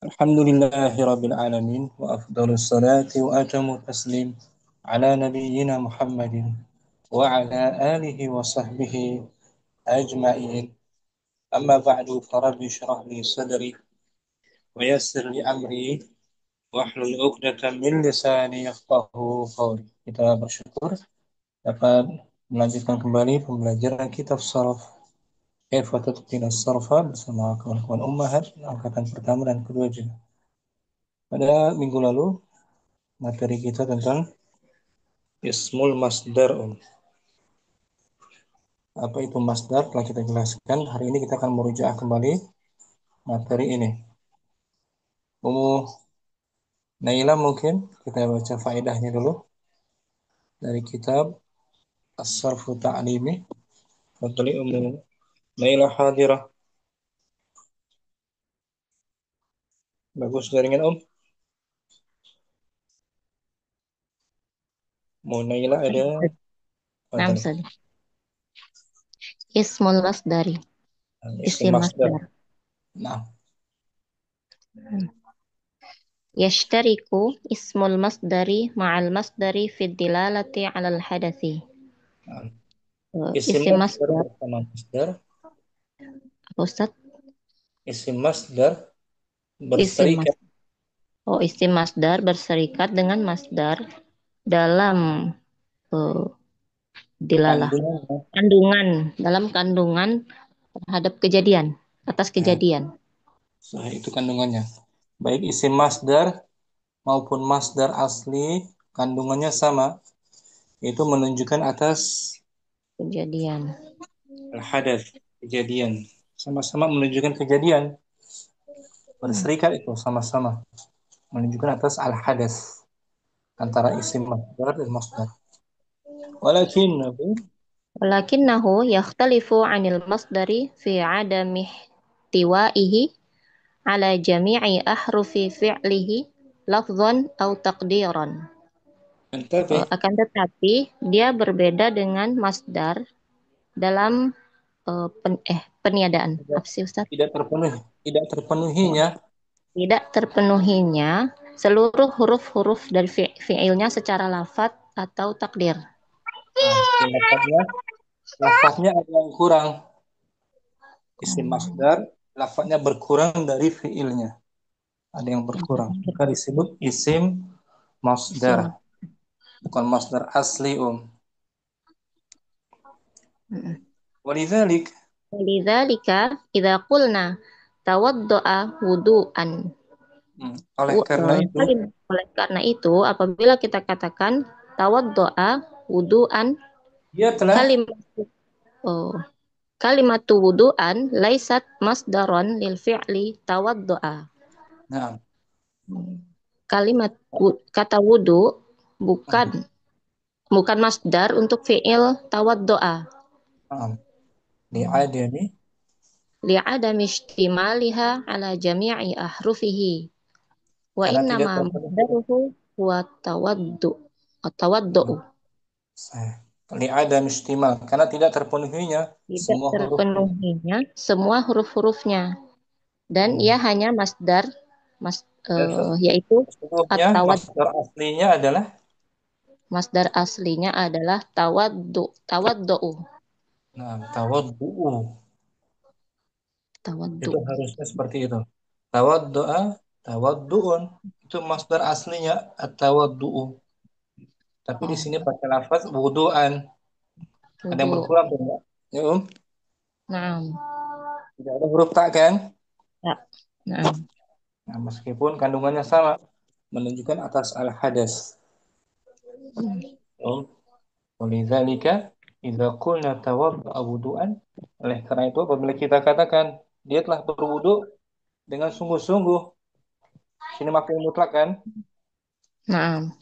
الحمد لله رب العالمين وأفضل الصلاة وأتم التسليم على نبينا محمد وعلى آله وصحبه أجمعين. أما بعد فرب اشرح لي صدري ويسر لي أمري واحلل عقدة من لساني يفقه قولي. Kita bersyukur dapat melanjutkan kembali pembelajaran kitab Sharaf Kaifa Tutqina Sarfa bersama kawan-kawan Ummahat angkatan pertama dan kedua juga. Pada minggu lalu materi kita tentang Ismul Masdar. Apa itu masdar? Telah kita jelaskan. Hari ini kita akan merujuk kembali materi ini. Naila mungkin kita baca faedahnya dulu dari kitab As-Sarfu Ta'limi. Fadli Naila hadirah. Bagus jaringan Mau Naila ada. Naam, Fadli. Ustaz. Ismul masdari. Ismul Isim Masdar. masdar. Nah, Yashtariku ismul masdari ma'al masdari fid dilalati 'alal hadathi. nah. Isim Isim masdar masdar, bersama masdar. apa Ustaz? Isim masdar Isim mas berserikat isim masdar berserikat dengan masdar dalam uh, dilalah. kandungannya. Dalam kandungan terhadap kejadian, atas Nah, kejadian. itu kandungannya. Baik isim masdar maupun masdar asli kandungannya sama, itu menunjukkan atas Kejadian. al-hadath, kejadian, sama-sama menunjukkan kejadian, Hmm. berserikat itu sama-sama menunjukkan atas al-hadath antara isim masdar dan masdar. Walakin Walakinnahu yakhtalifu 'anil masdari fi 'adami ihtiwa'ihi ala jami'i ahrufi fi'lihi lafzan atau taqdiran. entabih, Akan tetapi dia berbeda dengan masdar dalam peniadaan. tidak Apa sih Ustaz? tidak terpenuhinya. Tidak terpenuhinya seluruh huruf-huruf dari fi'ilnya secara lafat atau takdir. Nah, lafadznya ada yang kurang. Isim Hmm. masdar lafadznya berkurang dari fiilnya, ada yang berkurang, maka disebut isim masdar, Isim. bukan masdar asli Hmm. Walidzalik, Lidzalika idza qulna tawaddo'a wudu'an. oleh karena itu Oleh karena itu, apabila kita katakan tawaddo'a wudu'an, dia telah kalimat oh, kalimatu wudu'an laisat masdaron lil fi'li tawaddo'a. nah, Kata wudu bukan bukan masdar untuk fi'il tawaddo'a. nah, li'adami Li'adami ishtimaliha ala jami'i ahrufihi. Wa karena tidak innama terpenuhi masdaruhu huwa tawaddu'u. li'adam istimal karena tidak terpenuhinya Tidak semua hurufnya. terpenuhinya semua huruf-hurufnya dan ia Hmm. hanya masdar Dan yaitu sesungguhnya at-tawad. masdar aslinya adalah Masdar aslinya adalah tawaddu'u. tawaddu'u. Tawaddu. Itu harusnya seperti itu. Tawaddu'a, tawaddu'un. Itu masdar aslinya at-tawaddu'u. Tapi di Oh, sini pakai lafaz wudu'an. Ada yang wudu. berkurang tuh enggak? Ya, Naam. Tidak ada huruf tak kan? Ya. Naam. Nah, meskipun kandungannya sama, menunjukkan atas al-hadas. Um, Walidzalika idza qulna tawadda'a wudu'an, oleh karena itu apabila kita katakan dia telah berwudu dengan sungguh-sungguh, sini makai mutlak kan? Naam.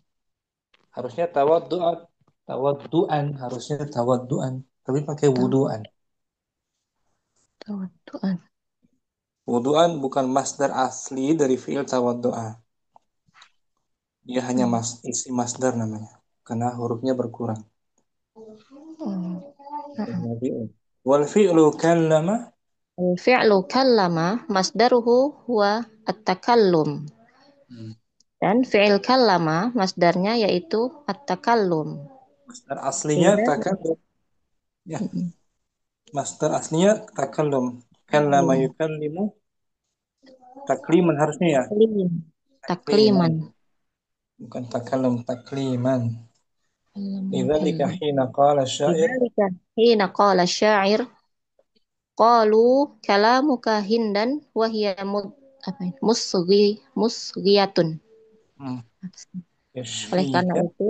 Harusnya tawaddu'an, harusnya tawaddu'an, tapi pakai wudu'an. Tawaddu'an. Wudu'an bukan masdar asli dari fiil tawaddu'a. Dia hanya isi masdar namanya, karena hurufnya berkurang. Oh. Naam. Wal fi'lu kallama, Al-fi'lu kallama masdaruhu huwa at-takallum. Hmm. Dan fi'il kallama masdarnya yaitu at-takallum. Masdar aslinya Sehingga takallum. Ya, mm, masdar aslinya takallum. Kallama takallum. yukallimu takliman harusnya ya. Taklim. Takliman, Takliman. bukan takallum, takliman. Kallama Lidzalika yukallim. hina qala syair. Lidzalika hina qala syair qalu kalamuka hindan wa hiya apa ini? Musghiyatun. Hmm. Oleh karena Yashfika. itu,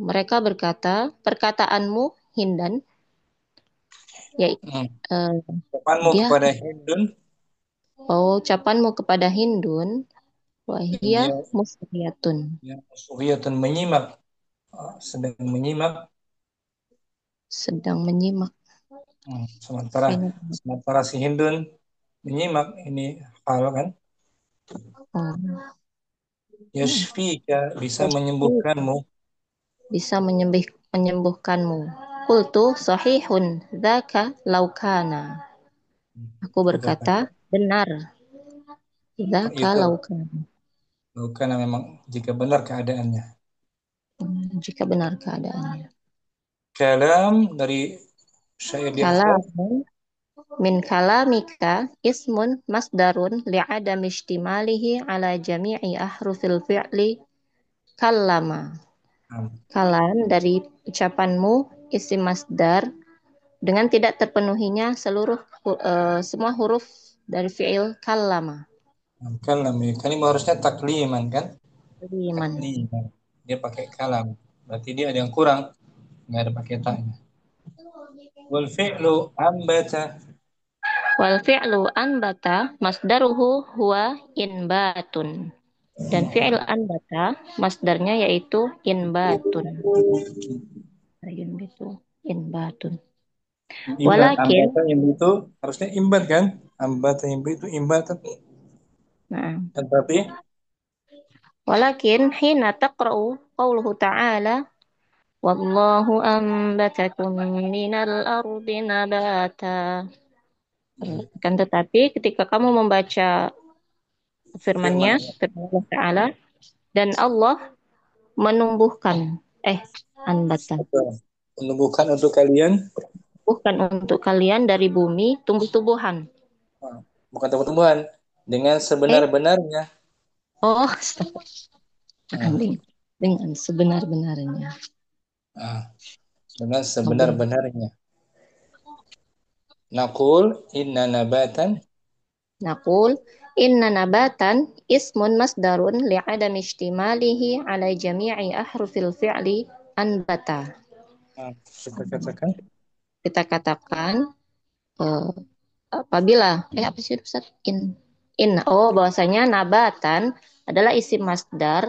mereka berkata, perkataanmu Hindan, ya Hmm. eh, Ucapanmu dia kepada Hindun, ucapanmu kepada Hindun, wahia dia musriyatun, ya, suhiyatun menyimak, sedang menyimak. sedang menyimak. Sementara sementara si Hindun menyimak ini hal kan. Oh, Yashfika bisa Yashfi, menyembuhkanmu. bisa menyembuhkanmu. Qultu sahihun dzaka laukana. Aku Aku berkata, berkata, benar, dzaka itu laukana. bukan memang jika benar keadaannya. Jika benar keadaannya. Kalam dari syair di atas. Kalamun min kalamika ismun masdarun li'adami ishtimalihi ala jami'i ahrufil fi'li kallama. Nah, Kalam dari ucapanmu isim masdar dengan tidak terpenuhinya semua huruf dari fi'il kallama. kalam ya. Kan ini harusnya takliman kan? Liman. Takliman. Dia pakai kalam. Berarti dia ada yang kurang. Nggak ada pakai taknya. Wal fi'lu ambata. Wal fi'lu anbata masdaruhu huwa inbatun. Dan fi'il anbata masdarnya yaitu inbatun. Ayun itu inbatun. Imbat. Walakin, Ambata yang itu harusnya imbat kan? Ambata yang itu imbat. nah, Tetapi walakin hina taqra'u qauluhu ta'ala wallahu anbatakum minal ardi nabata. Kan tetapi ketika kamu membaca firman firman-Nya, Allah. firman Allah Ta'ala, dan Allah menumbuhkan, anbata, Betul. Menumbuhkan untuk kalian. bukan untuk kalian dari bumi tumbuh-tumbuhan. Nah, bukan tumbuh-tumbuhan. Dengan Eh, sebenar-benarnya. oh, Nah, dengan sebenar-benarnya. nah, dengan Allah. sebenar-benarnya. Nakul inna nabatan. Naqul inna nabatan ismun masdarun li'adami ishtimalihi ala jami'i ahrufil fi'li anbata. Nah, kita katakan Kita katakan eh, apabila apa sih Ustaz? Bahwasanya nabatan adalah isim masdar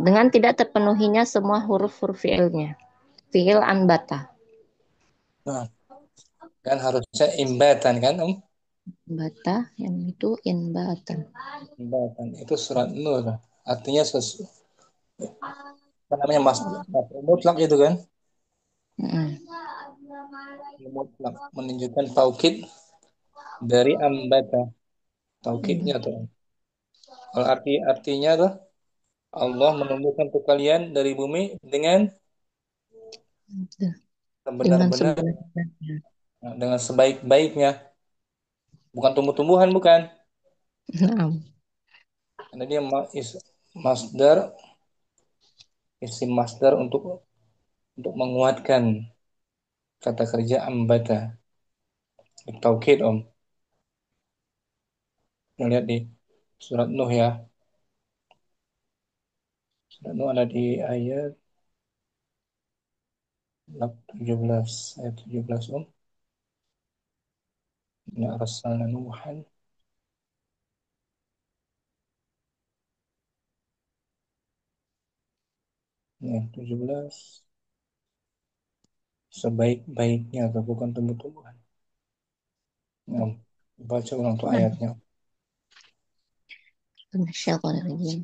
dengan tidak terpenuhinya semua huruf-huruf fi'ilnya. Fi'il anbata. nah, kan harusnya imbatan kan Bata yang itu inbatan. imbatan itu surat nur artinya apa namanya mas mutlak itu kan Mm-mm. mutlak menunjukkan taukid dari ambata taukidnya tuh kalau artinya tuh Allah menumbuhkan untuk kalian dari bumi dengan Dengan sebenar-benar sebenarnya. dengan sebaik-baiknya bukan tumbuh-tumbuhan bukan Nah, karena dia masdar isim masdar untuk menguatkan kata kerja ambata taukid melihat di surat Nuh ya surat Nuh ada di ayat 17 ayat 17 inna arsalna Nuhan ya 17 sebaik-baiknya atau bukan tumbuh-tumbuhan ya, baca ulang tuh ayatnya Minasyaitonirrajim.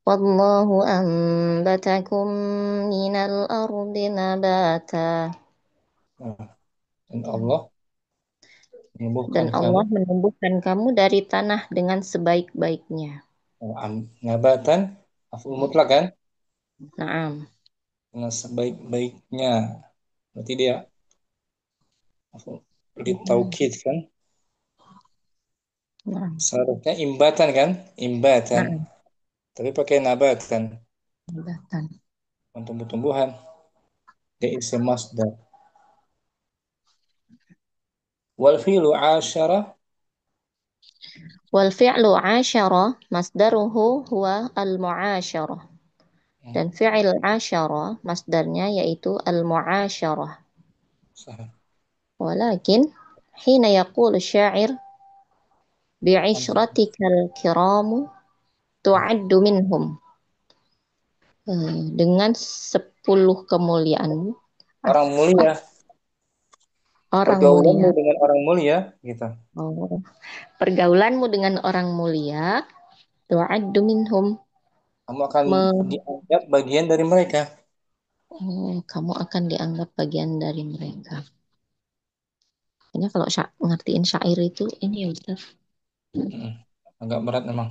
Wallahu anbatakum minal ardi nabata. nah, Dan Allah Dan menyembuhkan kamu Allah menumbuhkan kamu dari tanah dengan sebaik-baiknya. nabatan aful mutlak kan Naam. dengan sebaik-baiknya. Berarti dia aful Naam. taukid kan. Naam. Seharusnya imbatan kan? Imbatan. Naam. Tapi pakai nabatan. Nabatan. Tumbuh-tumbuhan. Dia isim masdar. Wal fi'lu asyara. Wal fi'lu 'asyara masdaruhu huwa al-mu'asyarah. Dan fi'il 'asyara masdarnya yaitu al-mu'asyarah. Sah. Walakin hina yaqulu syair bi'ishratikal kiramu tu'addu minhum. Dengan 10 kemuliaanmu Orang ah, mulia. orang Pergaulanmu mulia. dengan orang mulia. Gitu. Oh, pergaulanmu dengan orang mulia tu'addu minhum. Kamu akan Me- dianggap bagian dari mereka. Kamu akan dianggap bagian dari mereka. Kayaknya kalau ngertiin syair itu ini ya Ustaz. Mm. Agak berat memang.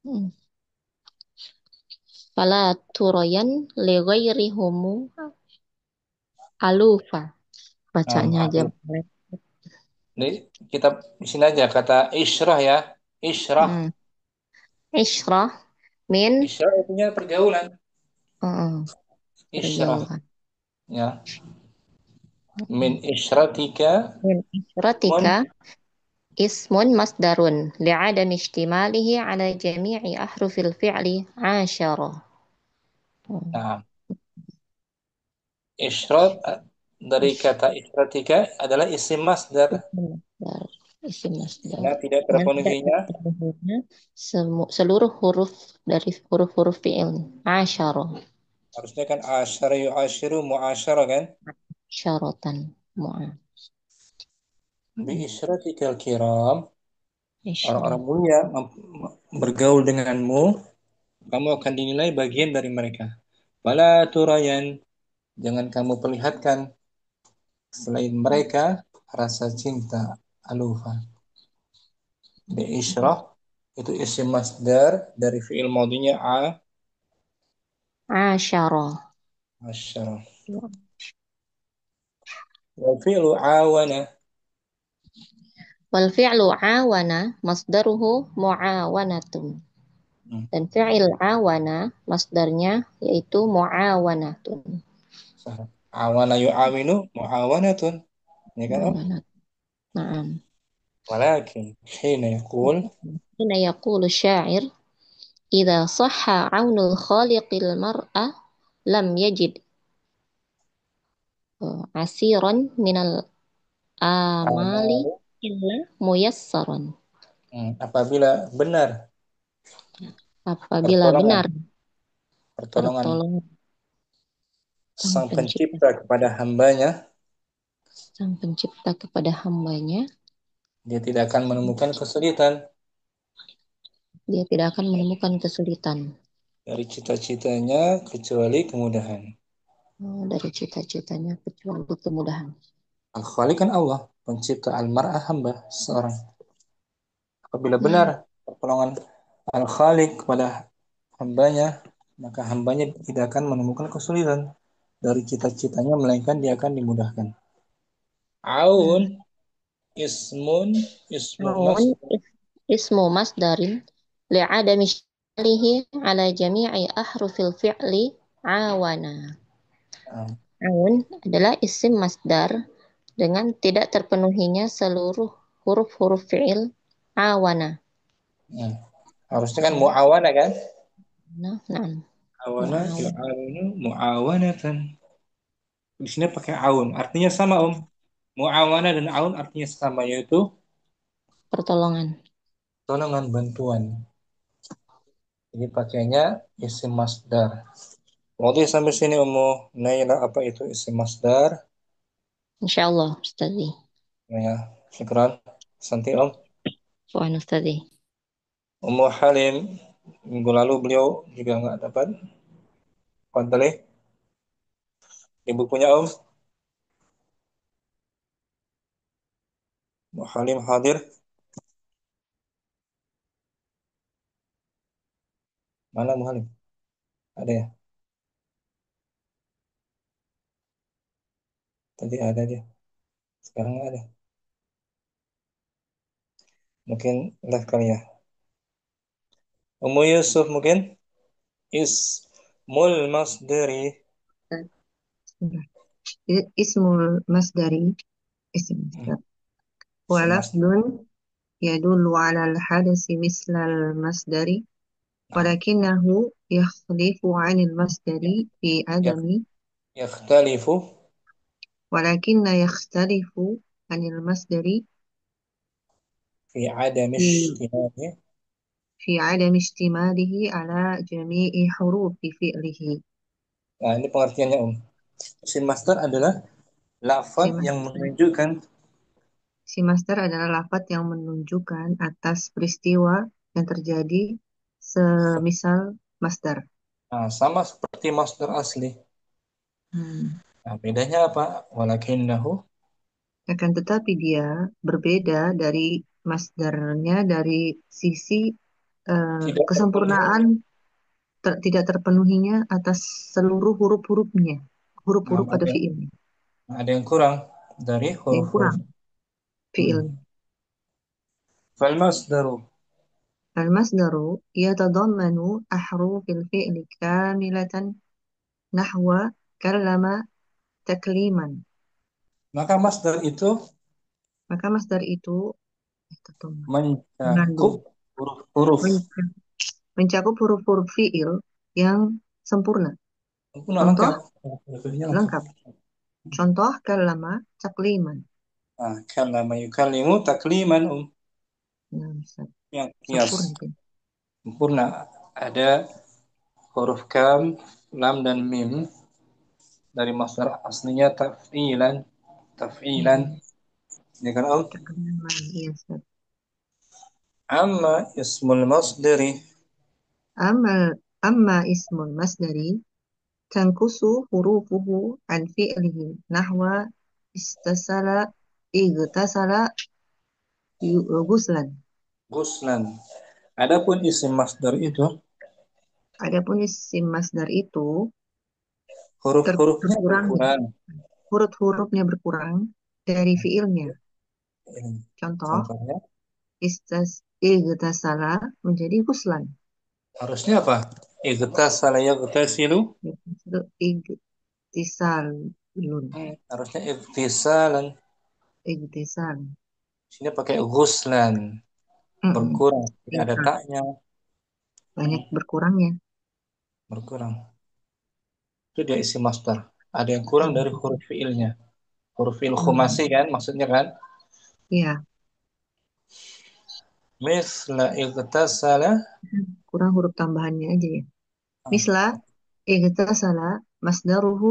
Hmm. Fala turayan li ghairihumu alufa. Bacanya aja Aluf. boleh. Jadi kita di sini aja kata isyrah ya. Isyrah. Hmm. Isyrah min Isyrah artinya pergaulan. Isyrah. pergaulan. Ya. Min isyratika Min mun. isyratika ismun masdarun li'adami ishtimalihi ala jami'i ahrufil fi'li asyara. Hmm. Nah, isyrat dari Ish- kata isyratika adalah isim masdar. Isim masdar. Isim masdar. Karena tidak Dengan tidak terpenuhinya terpenuhinya seluruh huruf dari huruf-huruf fi'il. Asyara. harusnya kan asyara yu'asyiru mu'asyara kan. Syaratan. Mu'a. Bi Hmm. isyratikal kiram. Isyra. Orang-orang mulia bergaul denganmu, kamu akan dinilai bagian dari mereka. Wala turayan, jangan kamu perlihatkan selain mereka rasa cinta alufa. Bi isyrah itu isim masdar dari fiil maudinya Asyara. asyara. Wa fi'lu awana. Wal fi'lu awana masdaruhu mu'awanatun. Hmm. Dan fi'il awana masdarnya yaitu mu'awanatun. Sah. Awana yu'awinu mu'awanatun. Ya kan, Om? Mu'awanat. Naam. Walakin hina yaqul Hina yaqulu syair idza sahha 'aunul khaliqil mar'a lam yajid asiran minal amali amalu. illa muyassaran. Apabila benar Apabila pertolongan benar pertolongan pertolongan Sang Sang Pencipta, Pencipta kepada hambanya, Sang Pencipta kepada hambanya, dia tidak akan menemukan kesulitan dia tidak akan menemukan kesulitan dari cita-citanya kecuali kemudahan. dari cita-citanya kecuali kemudahan. Al-Khaliq kan Allah, pencipta al-mar'ah hamba seorang. Apabila benar Nah, pertolongan Al-Khaliq kepada hambanya, maka hambanya tidak akan menemukan kesulitan dari cita-citanya, melainkan dia akan dimudahkan. nah, Aun ismun ismu namun mas ismu masdarin li'adami syalihi ala jami'i ahrufil fi'li awana. Aun adalah isim masdar dengan tidak terpenuhinya seluruh huruf-huruf fi'il awana. nah, harusnya kan Awana, muawana kan? nah, Awana mu'awan, yu'awinu muawanatan. Di sini pakai aun. Artinya sama, Om. Muawana dan aun artinya sama, yaitu pertolongan. tolongan bantuan. Jadi pakainya isim masdar. Oke, sampai sini Ummu Naila apa itu isim masdar? Insya Allah, Ustazi. Ya, syukran. Santi Om. Puan Ustazi. Ummu Halim minggu lalu beliau juga nggak dapat. Fadli di bukunya Om. Halim hadir. Mana Halim? Ada ya? Tadi ada dia. Sekarang nggak ada. Mungkin live kali ya. Ummu Yusuf mungkin ismul masdari. Sudah. Ismul masdari, isim Hmm, masdar. isim masdar. Walafdun yadullu ala al-hadasi misla al-masdari. Nah, Walakinahu yakhlifu anil masdari fi yak- adami. yakhtalifu Walakinna yakhtalifu anil masdari fi adam fi ishtimali. في عدم اشتماله على جميع حروف فعله. Nah, ini pengertiannya Isim masdar adalah lafaz Si yang masdar, menunjukkan si masdar adalah lafaz yang menunjukkan atas peristiwa yang terjadi semisal masdar. sama seperti masdar asli. Hmm. Nah, bedanya apa? Walakinnahu Akan tetapi dia berbeda dari masdarnya dari sisi tidak kesempurnaan terpenuhi. tidak terpenuhinya atas seluruh huruf-hurufnya, Nah, huruf-huruf pada ada fiilnya. ada yang kurang dari Yang huruf-huruf. kurang Hmm. fiilnya. Fal masdaru المصدر يتضمن أحرف الفعل كاملة نحو كلم تكليما. maka masdar itu Maka masdar itu mencakup mengandung, huruf-huruf. mencakup huruf-huruf fiil yang sempurna. Sempurna Contoh lengkap. Huruf-hurufnya lengkap. lengkap. Contoh kalama takliman. Nah, kallama yukallimu takliman Nah, yang kias sempurna itu. sempurna. Ada huruf kam, lam dan mim dari masdar aslinya taf'ilan Mm-mm. ya kan Takliman, iya Ustaz. amma ismul masdari Amal, amma ismul masdari tankusu hurufuhu an fi'lihi nahwa istasala igtasala guslan. guslan. Adapun isim masdar itu Adapun isim masdar itu huruf-hurufnya berkurangnya, berkurang. huruf-hurufnya berkurang dari fiilnya. Ini Contoh, contohnya igtasala menjadi guslan. harusnya apa? Igtasala yaghtasilu. Itu igtisalun, Harusnya igtisalan. igtisal. Sini pakai guslan, Mm-mm. berkurang. Tidak ada Singkat, taknya. banyak Hmm, berkurangnya. berkurang. Itu dia isi masdar. Ada yang kurang dari Mm. huruf fiilnya. Huruf fiil khumasi Mm. kan maksudnya kan? Ya, Misla igtasala. kurang huruf tambahannya aja ya. Ah, Misla igtasala masdaruhu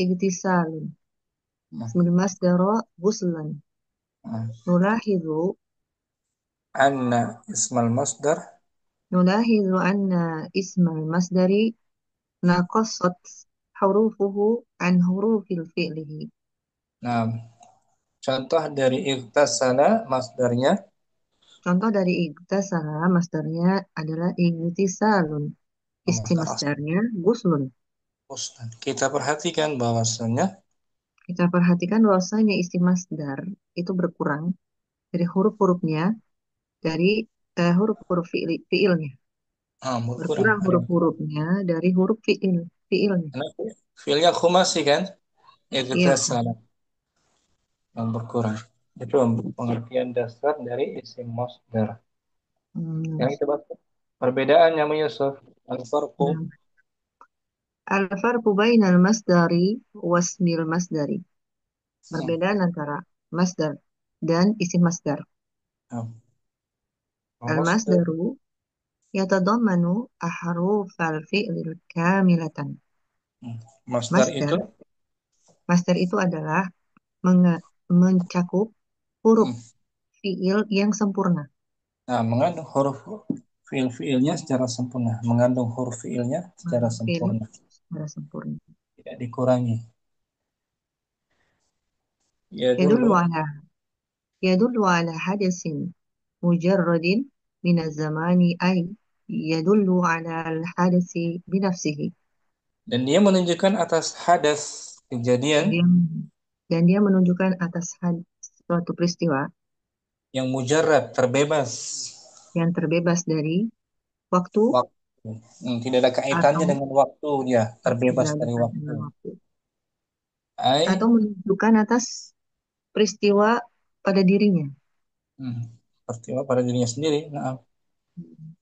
igtisalun. ah, Ismul masdara guslan. ah. Nulahidu Anna ismal masdar. nulahidu anna ismal masdari naqasat hurufuhu an hurufil fi'lihi. Nah, contoh dari igtasala masdarnya. Contoh dari igtasala masdarnya adalah igtisalun. Isim Masdar asli. masdarnya guslun. Ustaz. Kita perhatikan bahwasannya Kita perhatikan bahwasanya isim masdar itu berkurang dari huruf-hurufnya, dari huruf-huruf fiilnya. berkurang. Berkurang Ada yang kurang. huruf-hurufnya dari huruf fiilnya. Karena fiilnya khumasi kan? Iya, Igtasala yang berkurang. Itu pengertian dasar dari isim masdar. hmm. Yang kita bahas perbedaannya Yusuf. Al-farqu. Nah, al-farqu bainal masdari wasmil masdari. Hmm. Perbedaan antara masdar dan isim masdar. Nah, masdar. Al-masdaru yatadammanu ahrufal fi'lil kamilatan. Hmm. Masdar itu Masdar, masdar itu adalah mencakup huruf hmm. fi'il yang sempurna. Mengandung huruf fiil-fiilnya secara sempurna. Mengandung huruf fiilnya secara Fi'il sempurna. secara sempurna. Tidak dikurangi. Ya Yadullu dulu. ala, يدل على حدث مجرد من الزمان أي يدل على الحدث بنفسه. Dan dia menunjukkan atas hadas Dan kejadian dia, dan dia menunjukkan atas suatu peristiwa yang mujarrad, terbebas yang terbebas dari waktu waktu. Tidak ada kaitannya atau dengan waktu, dia terbebas tidak ada dari kaitan waktu. dengan waktu, atau Ai menunjukkan atas peristiwa pada dirinya. hmm, peristiwa pada dirinya sendiri. Nah,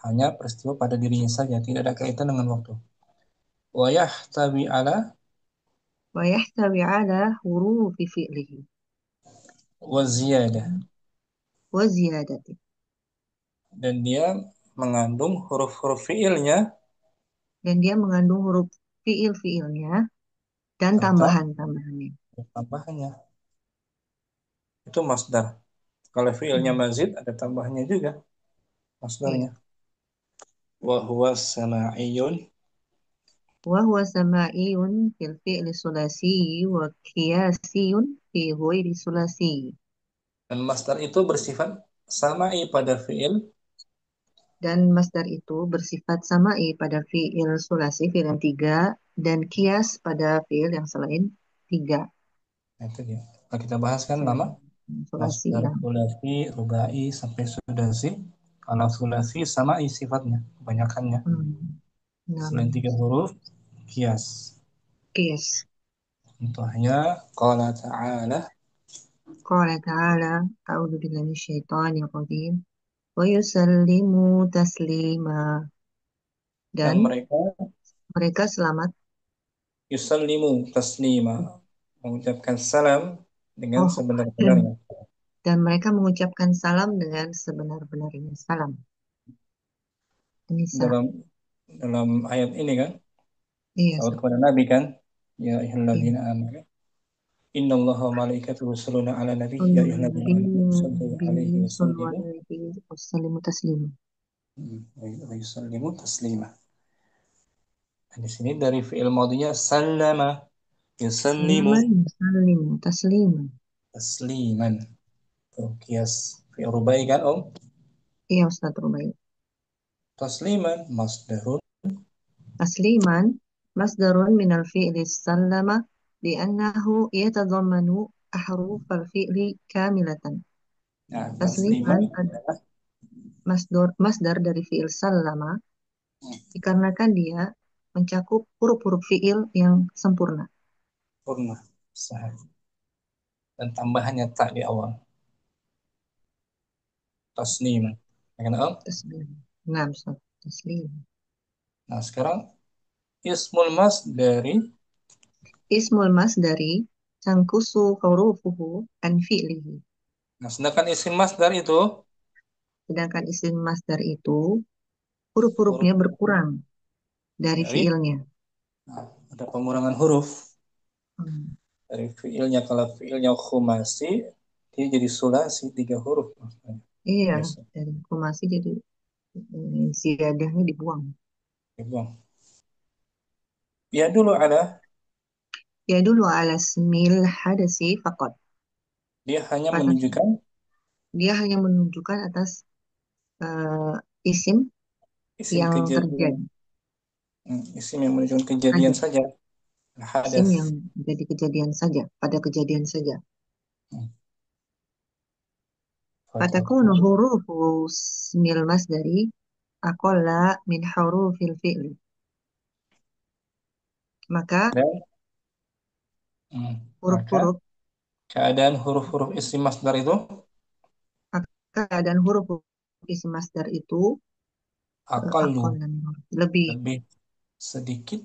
hanya peristiwa pada dirinya saja, tidak ada kaitan dengan waktu. Wa yahtawi ala ويحتوي على حروف فعله wa ziyadah, وزيادته. dan dia mengandung huruf-huruf fiilnya Dan dia mengandung huruf fiil-fiilnya dan serta tambahan-tambahannya. tambahannya. Itu masdar. Kalau fiilnya Hmm. mazid ada tambahannya juga Iya. masdarnya. Wa huwa sama'iyun, وهو سماعي في الفعل الثلاثي وقياسي في غير الثلاثي. dan masdar itu bersifat sama'i pada fiil. Dan masdar itu bersifat sama'i pada fiil sulasi, fiil yang tiga, dan kias pada fiil yang selain tiga. Nah, itu dia. Nah, kita bahas kan Selain lama sulasi masdar ya. sulasi, rubai sampai sudasi. Kalau sulasi sama'i sifatnya, kebanyakannya. Hmm. Selain Namanya. tiga huruf, kias. Kias. Contohnya, qala ta'ala, قال تعالى أعوذ بالله من الشيطان الرجيم ويسلم تسليما. dan Dan mereka mereka selamat. yusallimu taslima, mengucapkan salam dengan Oh, sebenar-benarnya. dan mereka mengucapkan salam dengan sebenar-benarnya. Salam. Nisa. Dalam dalam ayat ini kan, Iya, sahabat kepada Nabi kan, ya iya. ayyuhalladzina amanu innallaha wa malaikatahu yusholluna ala nabi Oh, ya iya. ayyuhalladzina amanu sallu alaihi Nabi wa sallallahu sallimu alaihi wasallam taslima. wa yusallimu taslima. Nah, di sini dari fi'il madinya sallama yusallimu Sallama yusallimu taslima. tasliman. Tuh, kias fi'il rubai kan Om? Iya, Ustaz Rubai. Tasliman masdarun. Tasliman masdarun minal fi'li sallama li'annahu yatadammanu ahruf al-fi'li kamilatan. Nah, tasliman Tasliman adalah masdar dari fi'il sallama dikarenakan dia mencakup huruf-huruf fi'il yang sempurna. purna sah, dan tambahannya tak di awal. Tasliman. Ya kan Om? Taslim. Nah, Ustaz. Taslim. Nah, sekarang ismul mas dari. Ismul masdari sangkusu hurufuhu an fi'lihi. Nah, sedangkan isim masdar itu Sedangkan isim masdar itu huruf-hurufnya huruf berkurang dari dari, fi'ilnya. nah, ada pengurangan huruf Hmm. dari fiilnya. Kalau fiilnya khumasi, dia jadi sulasi, tiga huruf maksudnya. Iya, Biasa dari kumasi jadi ziyadahnya dibuang. dibuang. Ya dulu ada, Ya dulu ala smil hadasi fakot. dia hanya Pada menunjukkan dia hanya menunjukkan atas eh, isim isim yang kejadian, terjadi isim yang menunjukkan kejadian saja. saja. Isim Hadas. yang jadi kejadian saja, pada kejadian saja. Fatakunu Fatakun. hurufu smil masdari aqalla min hurufil fi'li. Maka Dan maka huruf-huruf keadaan huruf-huruf isim masdar itu keadaan huruf isim masdar itu aqallu, aqalla lebih lebih sedikit.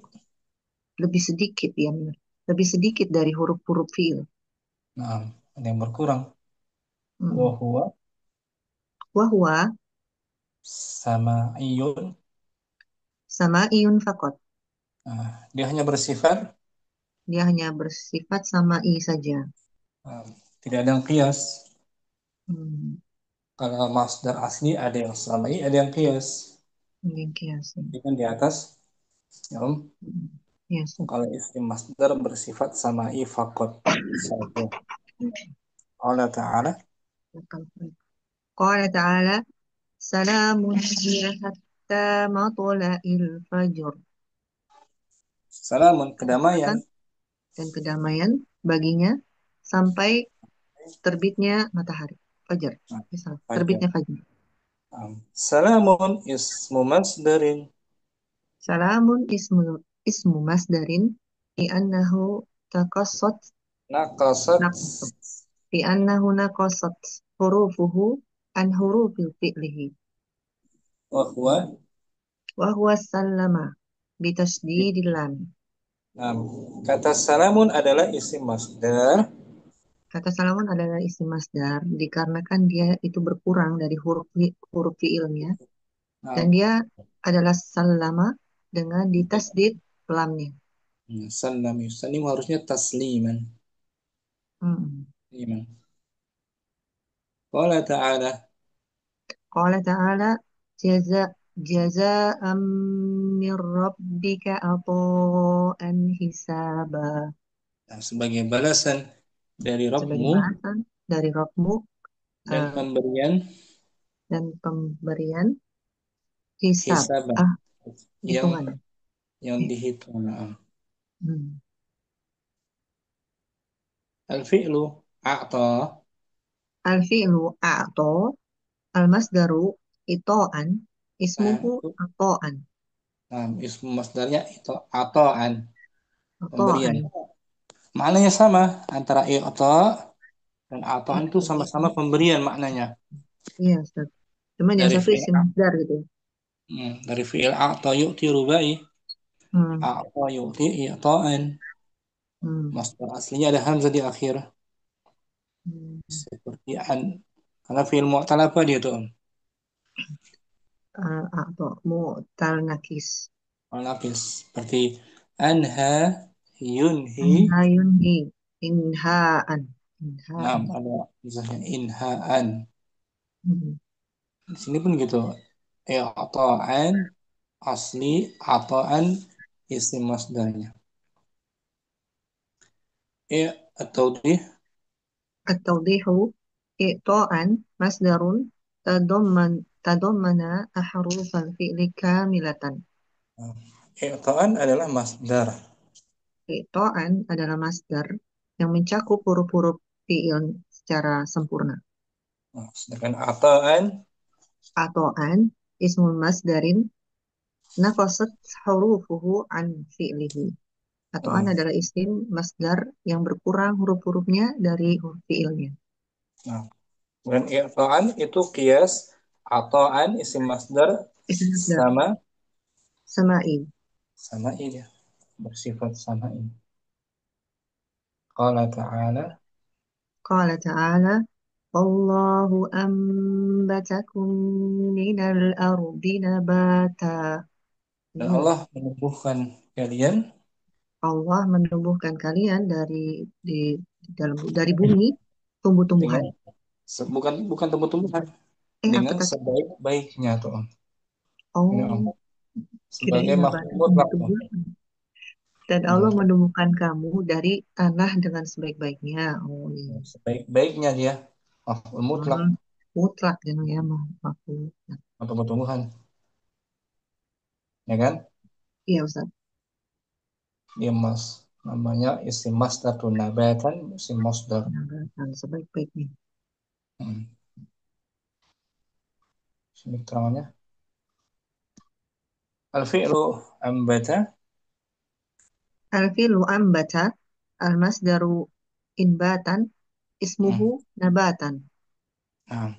lebih sedikit ya benar. Lebih sedikit dari huruf-huruf fi'il. Nah, ada yang berkurang. Mm. Wahuwa Wahwa sama iyun. sama iyun fakot. Nah, dia hanya bersifat, Dia hanya bersifat sama i saja. nah, tidak ada yang kias. Hmm. Kalau masdar asli ada yang sama i, ada yang kias. Ini kias. Ini kan di atas, ya Om. Hmm. Ya, Ustaz. Kalau isim masdar bersifat sama i fakot saja. Allah Ta'ala Qala ta'ala, salamun hiya hatta matla'il fajr. Salamun, kedamaian. Keselamatan dan kedamaian baginya sampai terbitnya matahari. Fajar. Nah, Misal, fajar. terbitnya fajar. Salamun ismu masdarin. Salamun ismu masdarin li'annahu taqassat Nakasat. naqasat. Li'annahu naqasat hurufuhu an hurufil fi'lihi. Wahwa. Wa huwa sallama bitasdidil lam. Nah, kata salamun adalah isim masdar. Kata salamun adalah isim masdar dikarenakan dia itu berkurang dari huruf fiilnya dan Nah, dia adalah sallama dengan ditasdid lamnya. salam yusalim harusnya tasliman. Hmm. Iman. Qala ta'ala. Qala ta'ala jaza jaza'am min rabbika ata'an hisaba. Nah, sebagai balasan dari Sebagai Rabbmu balasan dari Rabbmu dan eh, pemberian dan pemberian hisab, hisab ah, yang hitungan. Eh, dihitung. Nah, hmm. al-fi'lu a'ta. Al-fi'lu a'to, al-masdaru ito'an, Nah, ismuhu itu ato'an. ismu masdarnya itu ata'an, pemberian. Ato'an. Maknanya sama antara i'ta dan ata'an itu Hmm. sama-sama pemberian maknanya. Iya, Ustaz. Cuman yang Dari satu fi'il isim masdar gitu. dari fi'il a'ta yu'ti rubai, Hmm. a'ta yu'ti i'ta'an. Hmm. Masdar aslinya ada hamzah di akhir Hmm. seperti an. Karena fi'il mu'tal apa dia tuh? A'to, mu'tal nakis. Lapis seperti anha yunhi. Anha yunhi. Inha'an. Nah, Inha'an. ada misalnya inhaan. Hmm. Di sini pun gitu. I'ta'an asli ata'an isim masdarnya. Atau di At-tawdihu i'to'an masdarun tadommana ahrufal fi'li kamilatan. i'ta'an adalah masdar. I'to'an adalah masdar yang mencakup huruf-huruf fi'il secara sempurna. Nah, sedangkan ata'an Ato'an ismul masdarin naqasat hurufuhu an fi'lihi. Ato'an nah, adalah isim masdar yang berkurang huruf-hurufnya dari huruf fi'ilnya. nah, dan i'ta'an itu kias ata'an isim masdar Isim masdar sama sama'i. sama ini bersifat sama ini. Qala ta'ala Qala ta'ala Wallahu ambatakum minal ardi nabata. dan Iya. Allah menumbuhkan kalian Allah menumbuhkan kalian di dalam dari bumi dengan tumbuh-tumbuhan. bukan bukan tumbuh-tumbuhan Apa dengan tadi? sebaik-baiknya tuh Om. Ini Om Oh, sebagai kirain makhluk nabata mutlak tuh. tumbuh-tumbuhan. Dan Allah Nah, menumbuhkan kamu dari tanah dengan sebaik-baiknya. Oh iya. sebaik-baiknya dia makhluk mutlak Hmm, mutlak gitu ya, makhluk. atau tumbuh-tumbuhan, ya kan? Iya Ustaz. Dia namanya isim masdar tuh nabatan isim masdar. Nabatan sebaik-baiknya. Hmm. Sini keterangannya. Al-fi'lu ambata. Al-fi'lu ambata al-masdaru inbatan ismuhu Hmm. nabatan. Nah,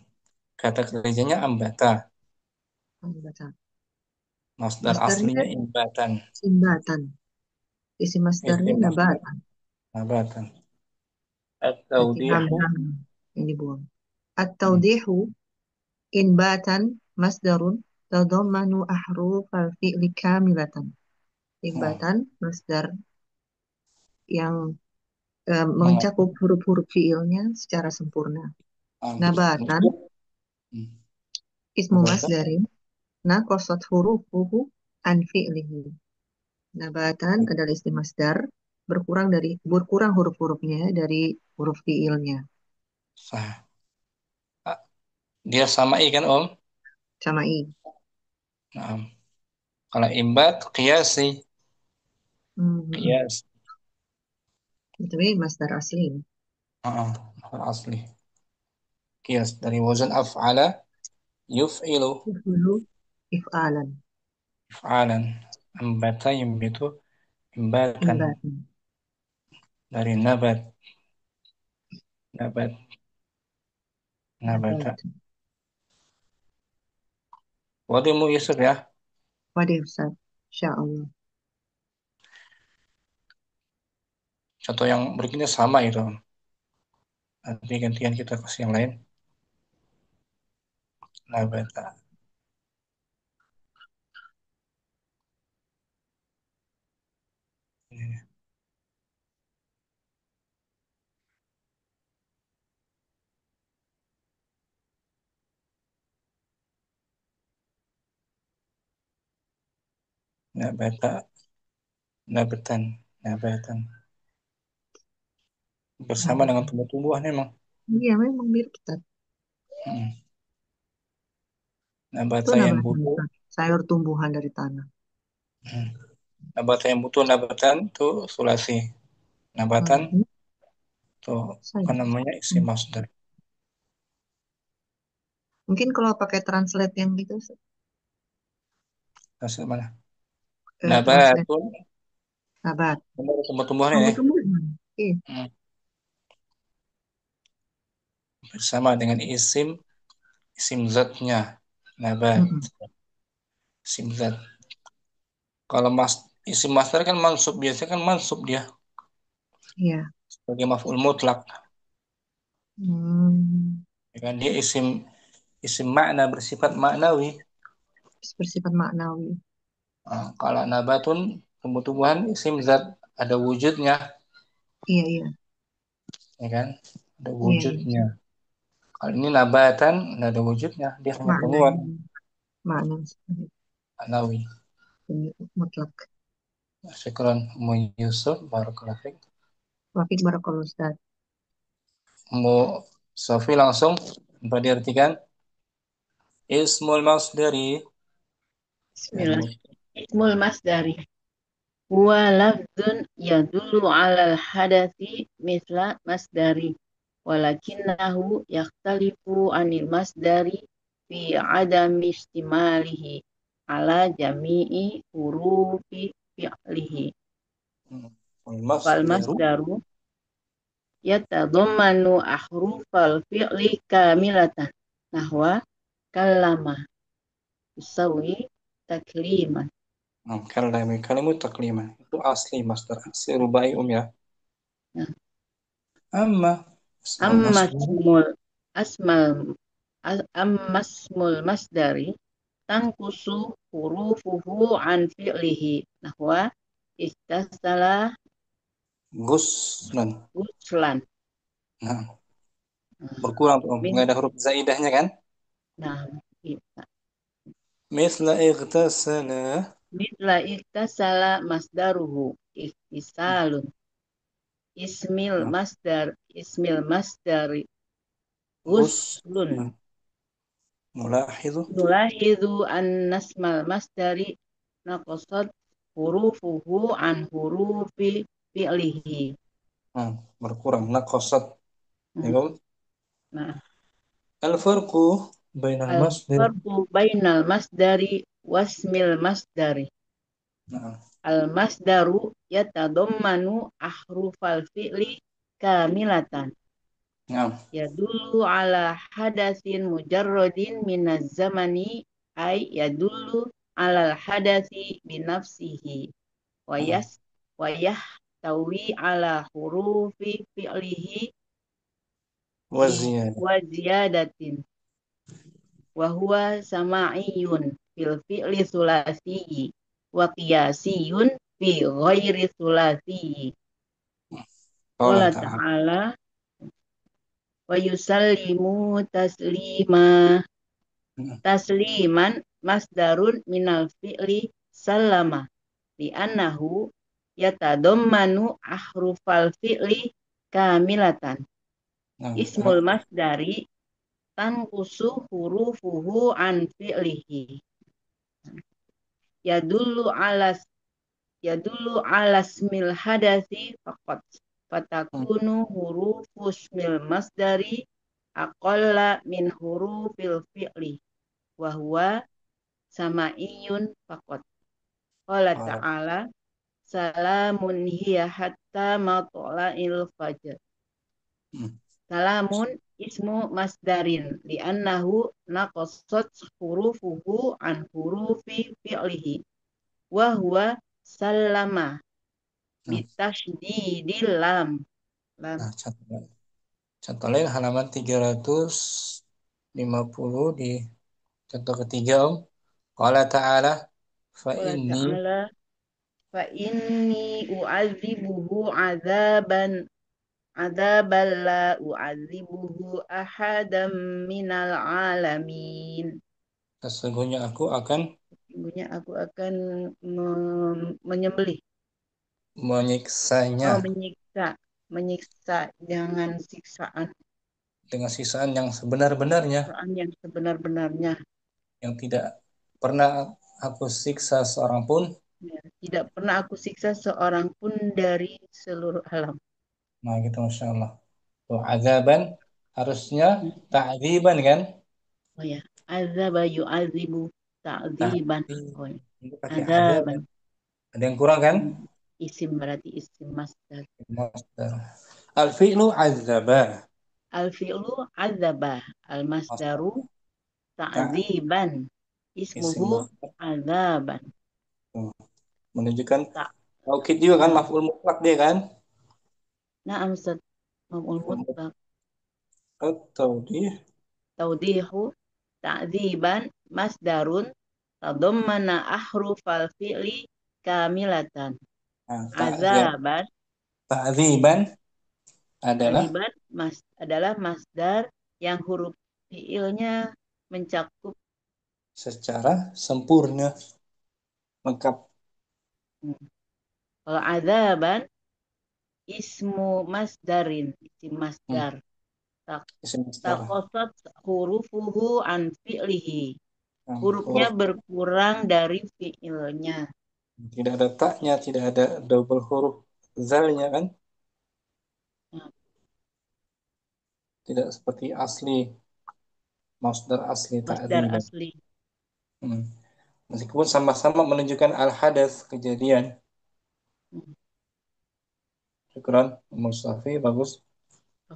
kata kerjanya ambata. Ambata. Masdar Masdarnya aslinya imbatan. inbatan. Isi masdarnya Isim masdar nabatan. nabatan. Berarti At-tawdihu. ham yang dibuang. Hmm. At-tawdihu inbatan masdarun tadammanu ahrufal fi'li kamilatan. Nah, Inbatan masdar yang mengapa? mencakup huruf-huruf fi'ilnya secara sempurna. Nabatan Maksud, hmm. ismu Apa itu? masdarin naqasat hurufuhu an fi'lihi. Nabatan adalah isim masdar berkurang huruf-hurufnya dari huruf fiilnya. Sah. Dia sama I kan Om? Sama I. Nah, kalau imbat qiyasi. Hmm. Qiyas. Tapi masdar asli. Asli. Qiyas dari wazan af'ala yuf'ilu Dulu if'alan. if'alan. Ambata yumbitu imbatan Imbatan. dari nabat. Nabat. Nabata. Nabat. Wadimu Yusuf ya. Waduh, Ustaz. Insya Allah. Contoh yang berikutnya sama itu. Nanti gantian kita kasih yang lain. Nabata. Ini. Nabata. Nabatan. Nabatan. Bersama dengan Nabatan. tumbuh-tumbuhan memang. Iya, memang mirip, Ustaz. Hmm. Itu Nabata yang nabatan, butuh. Ustaz. Sayur tumbuhan dari tanah. Hmm. Nabata yang butuh nabatan itu sulasi. Nabatan Hmm. itu apa Sayur. namanya isi Hmm. masdar. Mungkin kalau pakai translate yang gitu, Ustaz. Hasil mana? Translate Nabatun. nabat. Tumbuh-tumbuhan ini. Tumbuh-tumbuhan. Iya. Hmm. Bersama dengan isim zatnya. Nabat. Mm-mm. Isim zat. Kalau isim masdar kan mansub. Biasanya kan mansub dia. Iya. Sebagai maf'ul mutlak. Hmm. Ya kan? Dia isim makna bersifat maknawi. Bersifat maknawi. Nah, kalau nabatun tumbuh-tumbuhan isim zat ada wujudnya, Iya, iya. ya kan? Ada Iya, iya. wujudnya. Kalau ini nabatan nggak ada wujudnya, dia hanya tumbuhan Maknanya. Makna maknawi. mutlak. Syukran Mu Yusuf, barakallahu fiik. Wafik barakallahu, Ustaz. Mu Sofi langsung apa diartikan? Ismul masdari Bismillah. dari Ismul masdari. Huwa lafdzun yadullu alal hadathi misla masdari. Walakinnahu yakhtalifu anil masdari fi adami istimalihi ala jami'i hurufi fi'lihi. Fal masdaru masdaru yatadammanu ahrufal fi'li kamilatan. Nahwa kallama usawi takliman. kalimat taklima itu asli masdar asli rubai ya. Nah, Amma ismul amma masdar asmal ammasmul masdari tangkusu hurufuhu an fi'lihi nahwa istasala guslan. guslan. Nah, Nah, berkurang tuh, Om. min Nggak ada huruf zaidahnya kan? nah kita Misla ightasala. mitla iktasala masdaruhu iktisalun Nah, ismil masdari gus. guslun. Nah, nulahidu. Nulahidu an nasmal masdari naqasat hurufuhu an hurufi fi'lihi. Nah, berkurang. Naqasat. Ya kan? Nah, Al-farqu bainal masdar. al-farqu bainal masdari wasmil masdari. Nah, Al-masdaru yatadammanu ahrufal fi'li kamilatan. nah, Yadullu ala hadasin mujarrodin minaz zamani ay yadullu ala hadasi binafsihi. nah. Wayas wayah tawi ala hurufi fi'lihi Waziyah. wa ziyadatin wa huwa sama'iyun fil fi'li sulasiyi wa qiyasiyun fi ghairi sulasiyi. Allah Qala Ta'ala. ta'ala wa yusallimu taslima Nah, tasliman masdarun minal fi'li sallama li'annahu yatadammanu ahrufal fi'li kamilatan. nah, Ismul masdari tanqusu hurufuhu an fi'lihi. Yadullu ala smil hadasi faqat fatakunu hurufus mil masdari aqalla min hurufil fi'li wa huwa samaiyun faqat. Qala ta'ala salamun hiya hatta matla'il fajr. Salamun ismu masdarin li'annahu naqasat hurufuhu an hurufi fi'lihi wa huwa sallama bitasydidil lam. Nah, contoh lain halaman 350 di contoh ketiga, Om. Qala ta'ala fa inni u'adzibuhu adzaban la u'adzibuhu ahadam minal alamin. sesungguhnya aku akan Menyembelih. menyiksanya Menyiksa dengan siksaan dengan siksaan yang sebenar-benarnya, yang sebenar-benarnya. yang tidak pernah aku siksa seorang pun. Ya, tidak pernah aku siksa seorang pun dari seluruh alam. Nah, gitu, Masya Allah. Tuh, azaban harusnya ta'dziban kan? Oh ya, azaba yu'azibu ta'dziban. Oh ya, Itu pakai azaban. Ada yang kurang kan? Isim berarti isim masdar. Masdar. Al-fi'lu azaba. Al-fi'lu azaba. Al-masdaru ta'dziban. Ismuhu azaban. Menunjukkan taukid juga kan, maf'ul mutlak dia kan? Na'am Ustaz. Maf'ul mutlak. Taudihu ta'dziban masdarun tadammana ahrufal fi'li kamilatan. Azaban ta'dziban adalah masdar yang huruf fi'ilnya mencakup secara sempurna, lengkap. Kalau azaban ismu masdarin, isim masdar. Taqasat hurufuhu an fi'lihi. Hurufnya berkurang dari fi'ilnya. Tidak ada taknya, tidak ada double huruf zalnya kan? Tidak seperti asli, masdar asli ta'dziban. Meskipun sama-sama menunjukkan al-hadas, kejadian. Syukran, Mustafi, bagus.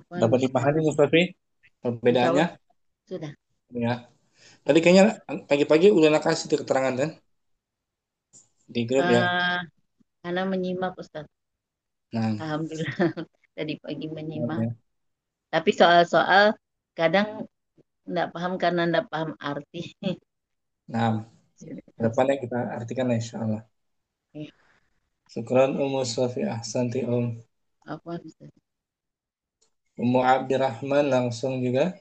Dapat dipahami, Mustafi, perbedaannya? Sudah. Ya. Tadi kayaknya pagi-pagi udah kasih keterangan kan? Di grup ya. Karena menyimak, Ustaz. Nah. Alhamdulillah tadi pagi menyimak. Ya. Tapi soal-soal kadang enggak paham karena enggak paham arti. Nah, depannya kita artikan insya Allah. Syukran Ummu Safi, ahsanti Om. Apa bisa? Ummu Abdirrahman langsung juga.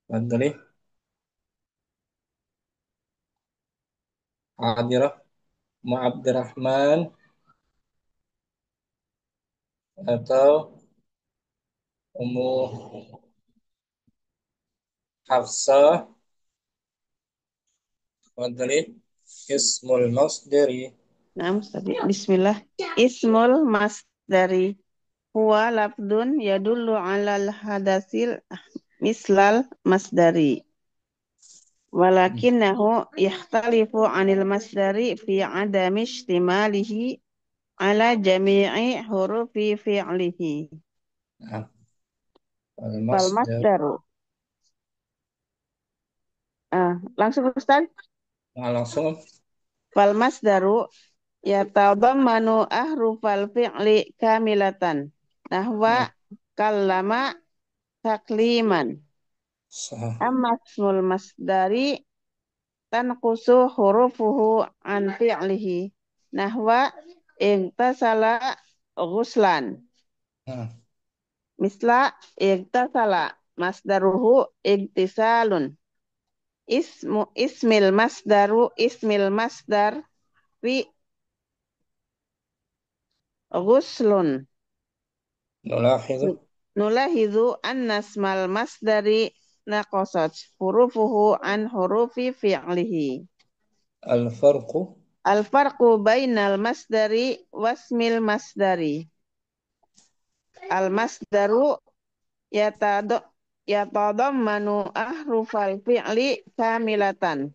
Bandari. Hadirah Ummu Abdirrahman atau Ummu Hafsah. Bandari. Ismul masdari. Nah, bismillah. Ismul masdari huwa lafdun yadullu alal hadasil mislal masdari. Walakinahu yakhtalifu anil masdari fi adami ihtimalihi ala jami'i hurufi fi'lihi. Fal masdaru. Langsung Ustaz? Langsung. Fal masdaru yatadammanu ahrufal fi'li kamilatan nahwa kallama takliman. Amma ismul masdari tanqusu hurufuhu an fi'lihi nahwa igtasala ghuslan. Misla igtasala masdaruhu igtisalun. Ismil masdar fi ghuslun. Nulakhidhu. Nulahizu anna ismal masdari naqasat hurufuhu an hurufi fi'lihi. Al-farqu. Al-farqu bainal masdari wasmil masdari. Al-masdaru yatadammanu ahrufal fi'li kamilatan.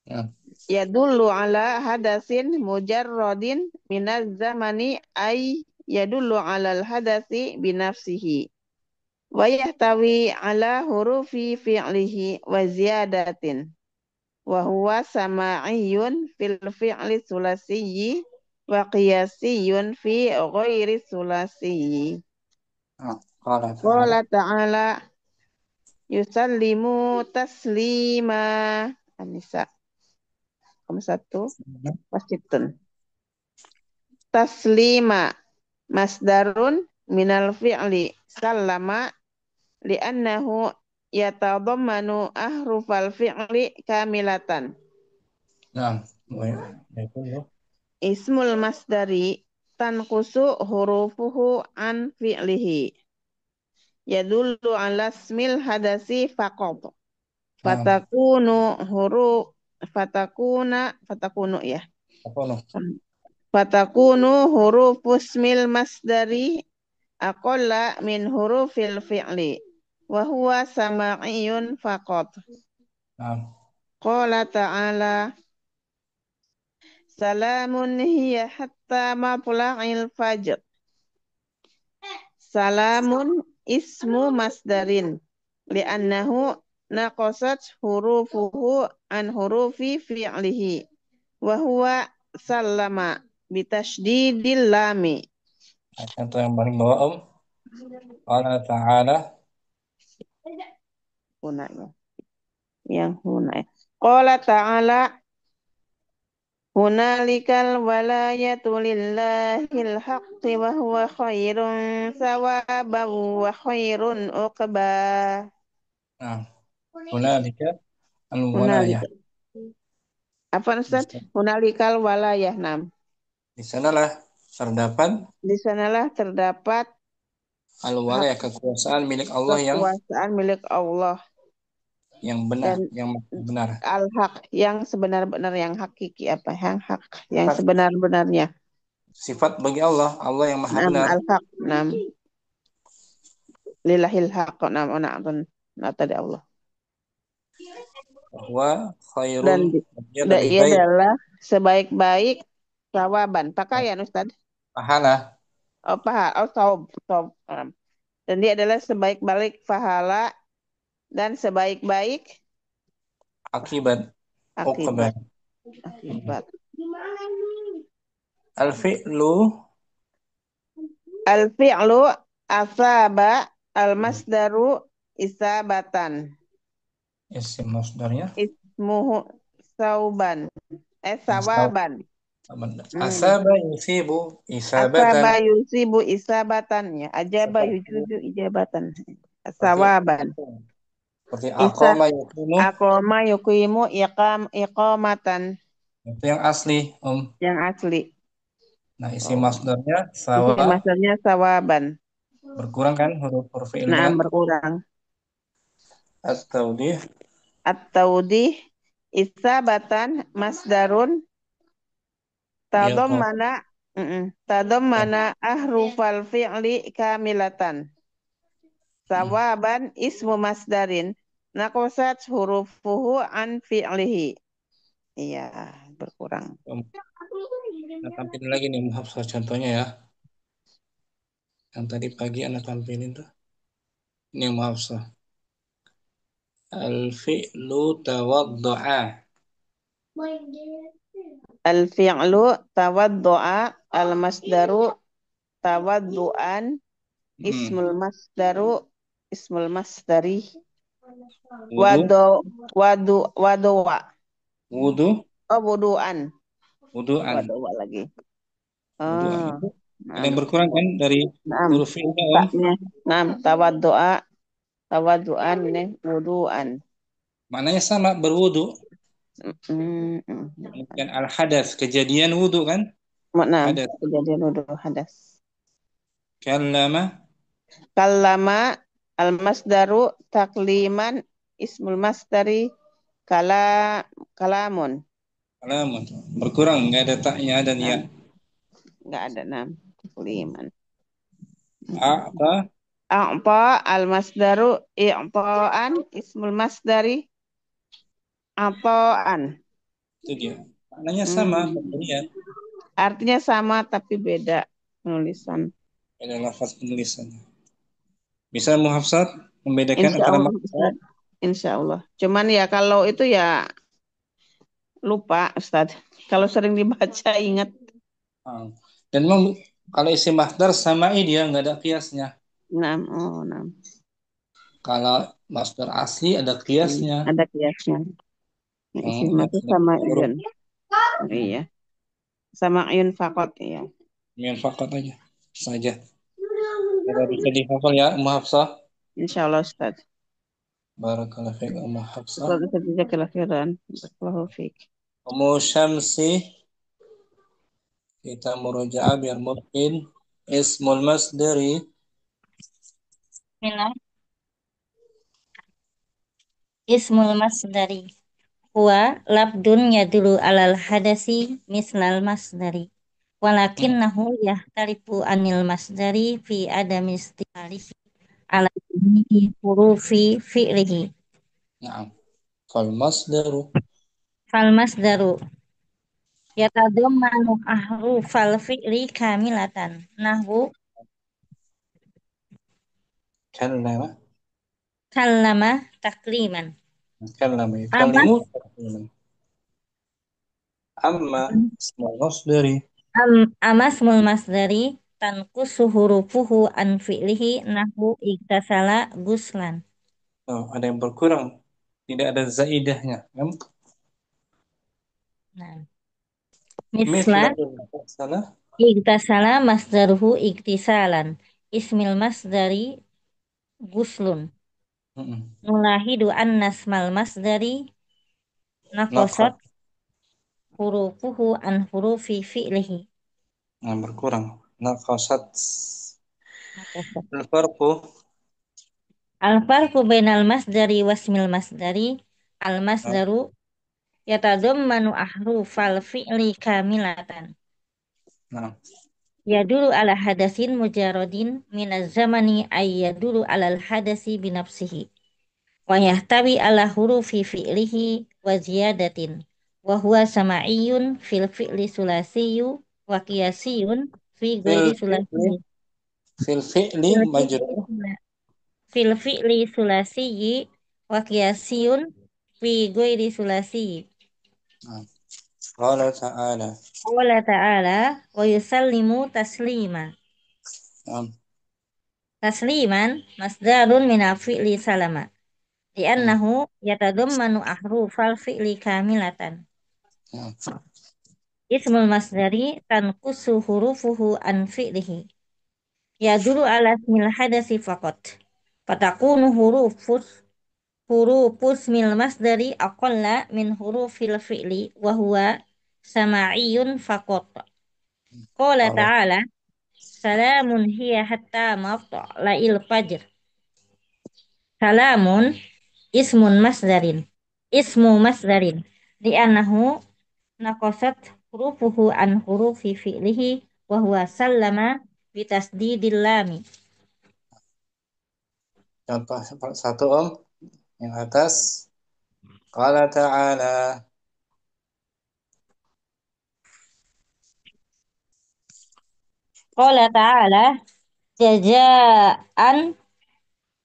Nah, Yadullu ala hadasin mujarradin minaz zamani ay yadullu ala al-hadasi binafsihi. Wa yahtawi ala hurufi fi'lihi wa ziyadatin. Wa huwa sama'iyun fil fi'li sulasiyyi wa qiyasiyun fi ghairi sulasiyyi. qala ta'ala. Qala ta'ala yusallimu taslima. An-Nisa 1 wasitun. Taslima masdarun minal fi'li sallama li'annahu yatadammanu ahrufal fi'li kamilatan. Nah, yakunu. Ismul masdari tanqusu hurufuhu an fi'lihi. Yadullu ala ismil hadasi faqat. Fatakunu ya. Fatakunu hurufus ismil masdari aqalla min hurufil fi'li. Wa huwa sama'iyun faqat. Qala ta'ala salamun hiya hatta matla'il fajr. Salamun ismu masdarin li'annahu naqasat hurufuhu an hurufi fi'lihi wa huwa sallama bitasydidil lami. Contoh yang paling bawah Qala ta'ala. Huna ya. Yang huna ya. Qala ta'ala hunalikal walayatu lillahil haqqi wa huwa khairun sawaban wa khairun uqba. Nah, hunalika al-walayah. Apa Ustaz? Hunalikal walayah, nam. Di sanalah terdapat al-walayah, kekuasaan milik Allah milik Allah yang benar, dan yang benar. Al-haq yang sebenar-benar, yang hakiki apa? Yang hak, yang sebenar-benarnya. Sifat bagi Allah yang maha benar. Al-haq, nam. Lillahil haq, nam, ona'atun. Tadi Allah. Wa khairun. Dan ia adalah sebaik-baik sawaban. Pakaian, Ustaz. Pahala. Oh, pahala. Oh, saub. Dan dia adalah sebaik-baik pahala dan sebaik-baik akibat. Al-fi'lu asaba al-masdaru isabatan. Isim masdarnya Ismuhu sauban. Sawaban. Asaba yusibu isabatan. Asaba yusibu isabatan, ya. Ajaba yujubu ijabatan. Sawaban. Seperti aqama yuqimu iqamatan. Itu yang asli, Yang asli. Nah, isim masdarnya sawaban. Berkurang kan huruf fi'ilnya? Nah, berkurang. At-tawdih isabatan masdarun tadammana ahrufal fi'li kamilatan. Sawaban ismu masdarin naqasat hurufuhu an fi'lihi. Iya, berkurang. Nah, tampilin lagi nih Hafsah contohnya ya. Yang tadi pagi anak tampilin tuh. Ini yang Hafsah. Al-fi'lu tawaddu'a. Al-fi'lu tawaddu'a, al-masdaru tawaddu'an, ismul masdari wadu'a. Wudu'an. Wadu'a lagi. Wudu'an. Ada yang berkurang kan dari huruf fi'ilnya, tawaddu'an ini wudu'an. Maknanya sama, berwudu. Bukan al-hadas, kejadian wudu kan? Kejadian wudu hadas. Kallama Kallama al-masdaru takliman ismul masdari kala kalamun. Kalamun. Berkurang, nggak ada taknya dan ya. Nah, nggak ada nam takliman. Apa? A'ta al-masdaru i'ta'an ismul masdari ata'an. Itu dia. Maknanya sama, Hmm. pemberian. Artinya sama tapi beda penulisan. Ada lafaz penulisannya. Bisa Muhafsat membedakan Insya antara Allah, makna? Ustaz. Insya Allah. Cuman ya kalau itu ya lupa, Ustaz. Kalau sering dibaca ingat. Ah. Dan memang kalau isim masdar sama'i dia nggak ada kiasnya. Nam, oh, nam. Kalau masdar asli ada kiasnya. Ada kiasnya. Nah, isi mata Asli sama huruf Iyun. Iya. Sama Iyun fakot, iya. min fakat aja saja. Tidak bisa dihafal ya, Muhafsah. Insya Allah, Ustaz. Barakallahu fiik, Muhafsah. Ustaz bisa jazakallahu khairan. Barakallahu fiik. Ummu Syamsi, kita murojaah biar mungkin ismul masdari. Bismillah. Ismul masdari. Huwa labdun yadulu alal hadasi mislal masdari. Walakinnahu yahtarifu anil masdari fi adami istimalihi ala jami'i hurufi fi'lihi. Nah, fal masdaru. Fal masdaru yatadammanu ahrufal fi'li kamilatan. Nahwu Kallama. kallama takliman. Kallama. Amas Yukallimu. Amma ismul masdari. amasmul masdari tanqusu hurufuhu an fi'lihi nahwu iktasala guslan. Oh, ada yang berkurang. Tidak ada zaidahnya. Nah, Mithla misla salah. iktasala masdaruhu iktisalan. Ismil masdari guslun. Nulahidu annasmal masdari nakosot Naqad. hurufuhu an hurufi fi'lihi. Nah, berkurang. Naqasat. Nakosot. Al-farqu. Al-farqu bainal masdari wasmil masdari. Al-masdaru yatadammanu ahrufal fi'li kamilatan. Nah, Yadulu ala hadasin mujarodin minaz zamani ay yadulu alal hadasi binafsihi. Wa yahtawi ala hurufi fi'lihi wa ziyadatin. Wa huwa sama'iyun fil fi'li sulasiyu wa qiyasiyun fi fil ghairi fi'li. sulasiyi. Fil fi'li Fil fi'li majrur. sula- Fil fi'li sulasiyi wa qiyasiyun fi ghairi sulasiyi. Nah, qala ta'ala. Qala ta'ala wa yusallimu taslima. Nah, Tasliman masdarun minal fi'li salama. hmm, Li'annahu yatadammanu ahrufal fi'li kamilatan. nah, Ismul masdari tanqusu hurufuhu an fi'lihi. Yadulu ala ismil hadasi faqat. Fatakunu hurufus mil masdari aqalla min hurufil fi'li wa huwa sama'iyun faqat. Qala qala. ta'ala salamun hiya hatta matla'il fajr. Salamun ismun masdarin. Ismu masdarin. Li'annahu naqasat hurufuhu an hurufi fi'lihi wa huwa sallama bitasdidil lami. Contoh satu Om, yang atas. Qala ta'ala. Qala ta'ala jazaan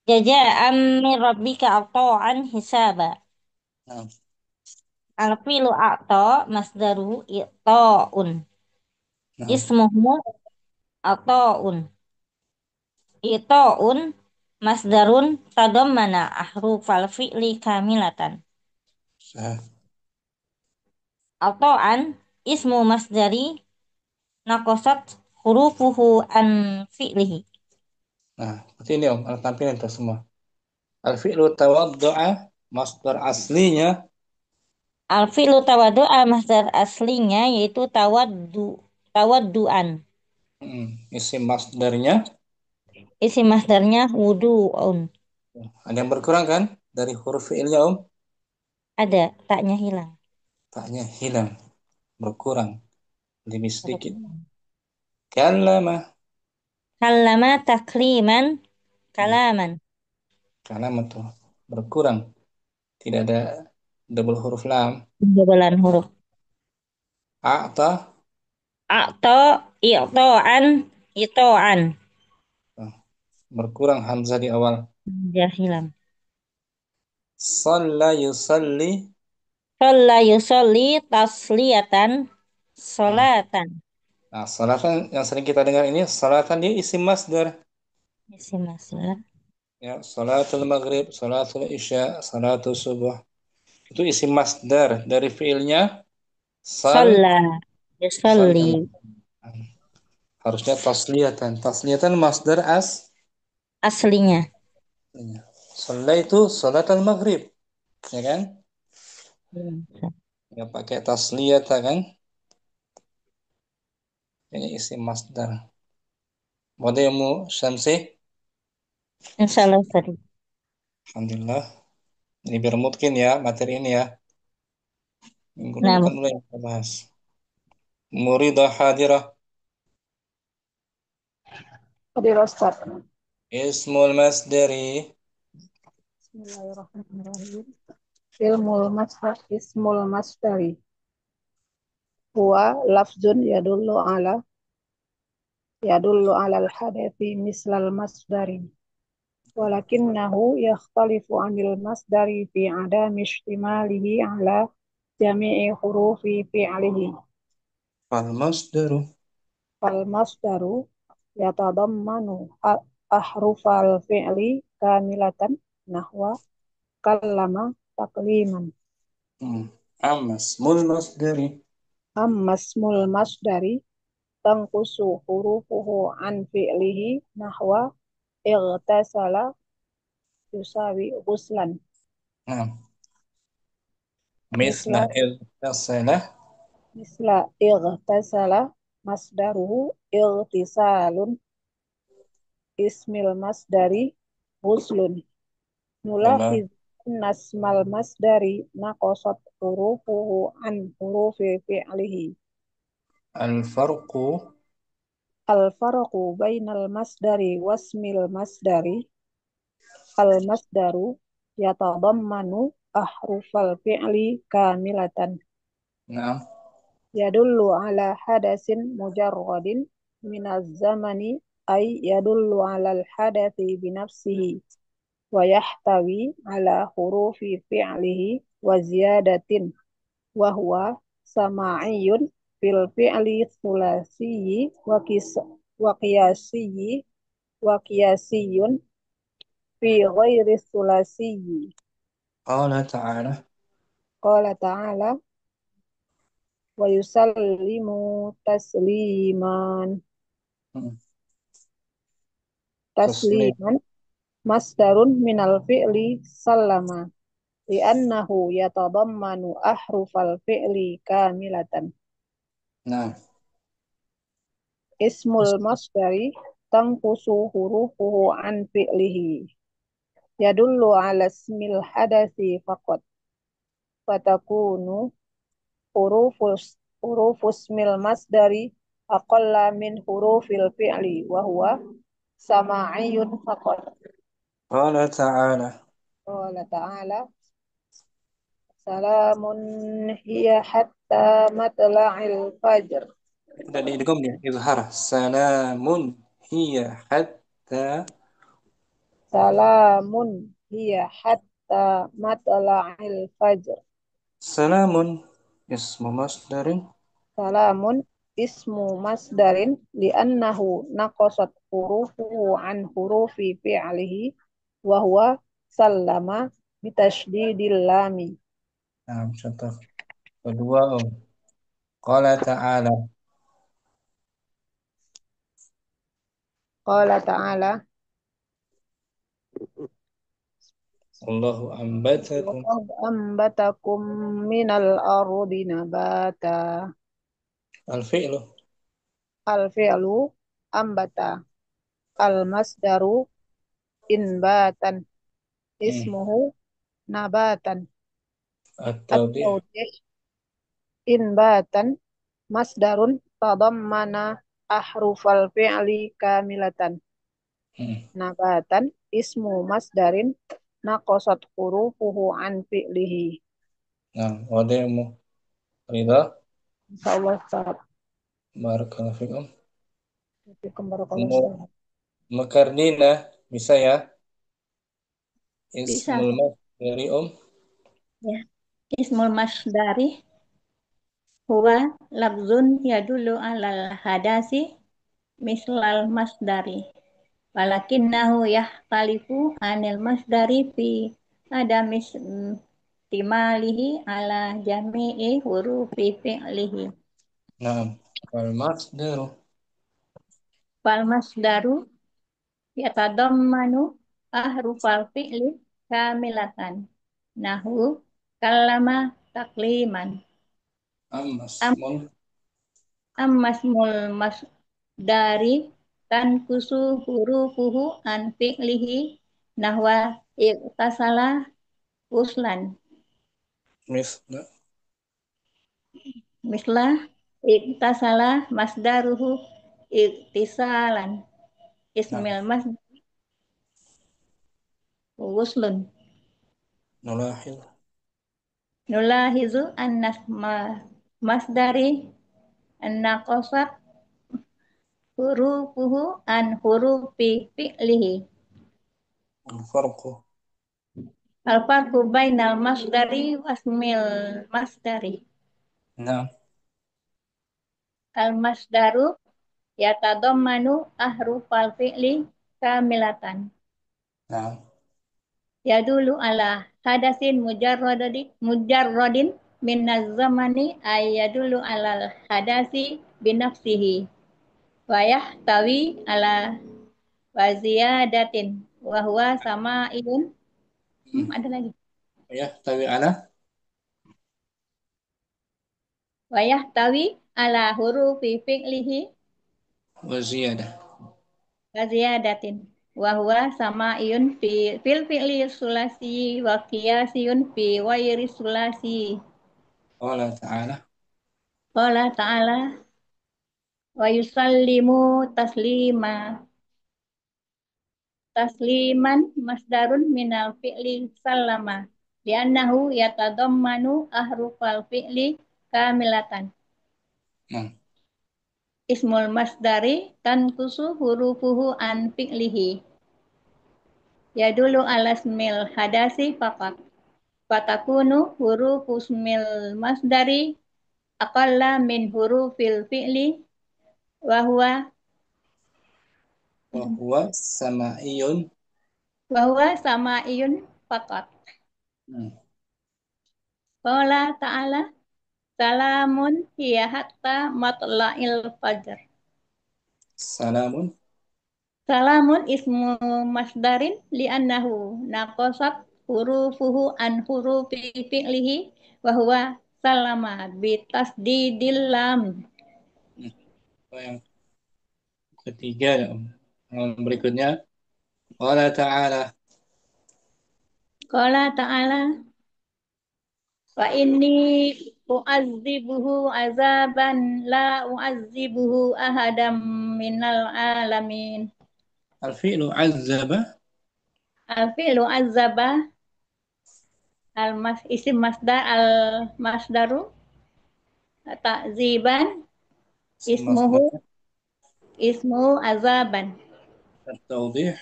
jazaan min rabbika ata'an hisaba. Nah, Al-filu a'ta masdaru i'ta'un. nah, Ismuhu ata'un. I'ta'un masdarun tadammana ahrufal fi'li kamilatan. sah. Ata'an ismu masdari nakosat hurufuhu an fi'lihi. Nah, seperti ini Om, tampilan itu semua. Al-fi'lu tawaddu'a, masdar aslinya. Al-fi'lu tawaddu'a masdar aslinya yaitu tawaddu'an. Isim masdarnya. Isi masdarnya wudu'un. Ada yang berkurang kan dari huruf fi'ilnya Om? Ada, taknya hilang. Taknya hilang, berkurang, lebih sedikit. Kallama. Kallama takliman Hmm, kalaman. Kallama tuh berkurang, tidak ada double huruf lam. Dobelan huruf. A'ta. Akto, i'to'an, ito'an. Oh, berkurang hamzah di awal. Dia hilang. Shalla yusalli. Sholla yusolli tasliyatan, Hmm. solatan. Nah, salatan yang sering kita dengar ini, salatan dia isim masdar. Isi masdar. Ya, salatul maghrib, salatul isya, salatul subuh. Itu isim masdar dari fiilnya sal Sholla, sal. yusolli. Harusnya tasliyatan. Tasliyatan masdar as. Aslinya. Salat itu salat al-maghrib, ya kan? Hmm. Ya pakai tasliyatan kan? Ini isim masdar. Wadaimu syamsi. Insya Allah tadi. Alhamdulillah. Ini biar mungkin ya materi ini ya. Minggu depan Nah, mulai kita bahas. Muridah hadirah. Hadir Ustaz. Ismul masdari. Bismillahirrahmanirrahim. Ismul masdari. Huwa lafzun yadullu ala al-hadathi mislal masdari. Walakinnahu yakhtalifu anil masdari fi adami ishtimalihi ala jami'i hurufi fi'lihi. Fal masdaru. Fal masdaru yatadammanu ahrufal fi'li kamilatan nahwa kallama takliman. Ismul masdari. Amma ismul masdari tanqusu hurufuhu an fi'lihi nahwa ightasala yusawi ghuslan. Nah, misla Misla irtasalah. misla ightasala masdaruhu ightisalun ismil masdari ghuslun. Tambah Nulahiz nasmal masdari naqasat hurufuhu an hurufi fi'lihi. al-farqu. Al-farqu bainal masdari wasmil masdari al-masdaru yatadammanu ahrufal fi'li kamilatan Nah, yadullu ala hadasin mujarradin minaz zamani ay yadullu ala al-hadathi binafsihi wa yahtawi ala hurufi fi'lihi wa ziyadatin wa huwa sama'iyun fil fi'li thulasiyyi wa qiyasiyyi wa qiyasiyun fi ghairi thulasiyyi. qala ta'ala. Qala ta'ala wa yusallimu tasliman. Hmm, Taslim. Tasliman masdarun minal fi'li sallama li'annahu yatadammanu ahrufal fi'li kamilatan. Nah, Ismul masdari tanqusu hurufuhu an fi'lihi yadullu ala ismil hadasi faqat fatakunu hurufus hurufus mil masdari aqalla min hurufil fi'li wa huwa sama'iyun faqat. qala ta'ala. Qala ta'ala salamun hiya hatta matla'il fajr. Dan diidgham dia izhar. Salamun hiya hatta. Salamun hiya hatta matla'il fajr. Salamun ismu masdarin. Salamun ismu masdarin li'annahu naqasat hurufuhu an hurufi fi'lihi wa huwa sallama bitasydidil lami. Nah, contoh kedua Om. Qala ta'ala. Qala ta'ala Allahu ambatakum. laqad ambatakum minal ardi nabata. Al-fi'lu. Al fi'lu ambata Al-masdaru inbatan. Hmm. Ismuhu nabatan. At-tawdih. At-tawdih inbatan. Masdarun tadammana ahrufal fi'li kamilatan. Hmm. Nabatan ismu masdarin naqasat hurufuhu an fi'lihi. Nah, wadi'mu Ridha. Insyaallah Ustaz. Barakallahu fikum. Fikum barakallahu Mu- Ustaz. Mekardina bisa ya? Bisa. Ismul dari Ya. Ismul masdari huwa lafzun yadullu alal hadasi mislal masdari. Walakinnahu yahtalifu anil masdari fi adamis timalihi ala jami'i hurufi fi'lihi. Nah, wal masdaru. Fal masdaru yatadammanu ahrufal fi'li kamilatan. Nahu kallama takliman. Am Ammasmun. ammasmul masdari tankusu hurufuhu an fi'lihi nahwa iktasala uslan. Misla. Mislah iktasala masdaruhu iktisalan. Nah, Ismil mas wuslun. nulahil. Nulahizu annas masdari naqasat hurufuhu an hurufi fi'lihi. Farqu. Al-farqu bainal masdari wasmil masdari. Nah, Al-masdaru yatadammanu ahrufal fi'li kamilatan. nah, Yadulu ala hadasin mujarradin minaz zamani ay yadulu ala hadasi binafsihi wa yahtawi ala waziyadatin wa huwa sama'iyun. Ada lagi. ya, tawi ala Wa yahtawi ala hurufi fi'lihi wa ziyadah. waziyadatin wa huwa sama'iyun fil fi'li sulasi wa qiyasiyun fi wairi sulasi. Qala ta'ala. Qala ta'ala wa yusallimu taslima. Tasliman masdarun minal fi'li sallama li'annahu yatadammanu ahrufal fi'li kamilatan. Nah, Ismul masdari tankusu hurufuhu an fi'lihi yadulu ala ismil hadasi faqat fatakunu hurufu ismil masdari aqalla min hurufil fi'li wa huwa wa huwa sama'iyun. sama'iyun faqat. Hmm. Qala ta'ala salamun hiya hatta matla'il fajr. Salamun. Salamun ismu masdarin li'annahu naqasat hurufuhu an hurufi fi'lihi wa huwa salama bitasdidil lam. Hmm. Oh, yang ketiga ya, berikutnya qala ta'ala. Qala ta'ala wa inni u'adzibuhu azaban la u'adzibuhu ahadam minal alamin. Al-fi'lu azzaba. Al-fi'lu azaba isim masdar al-masdaru takziban ismuhu Masdar. azaban At-tawdih.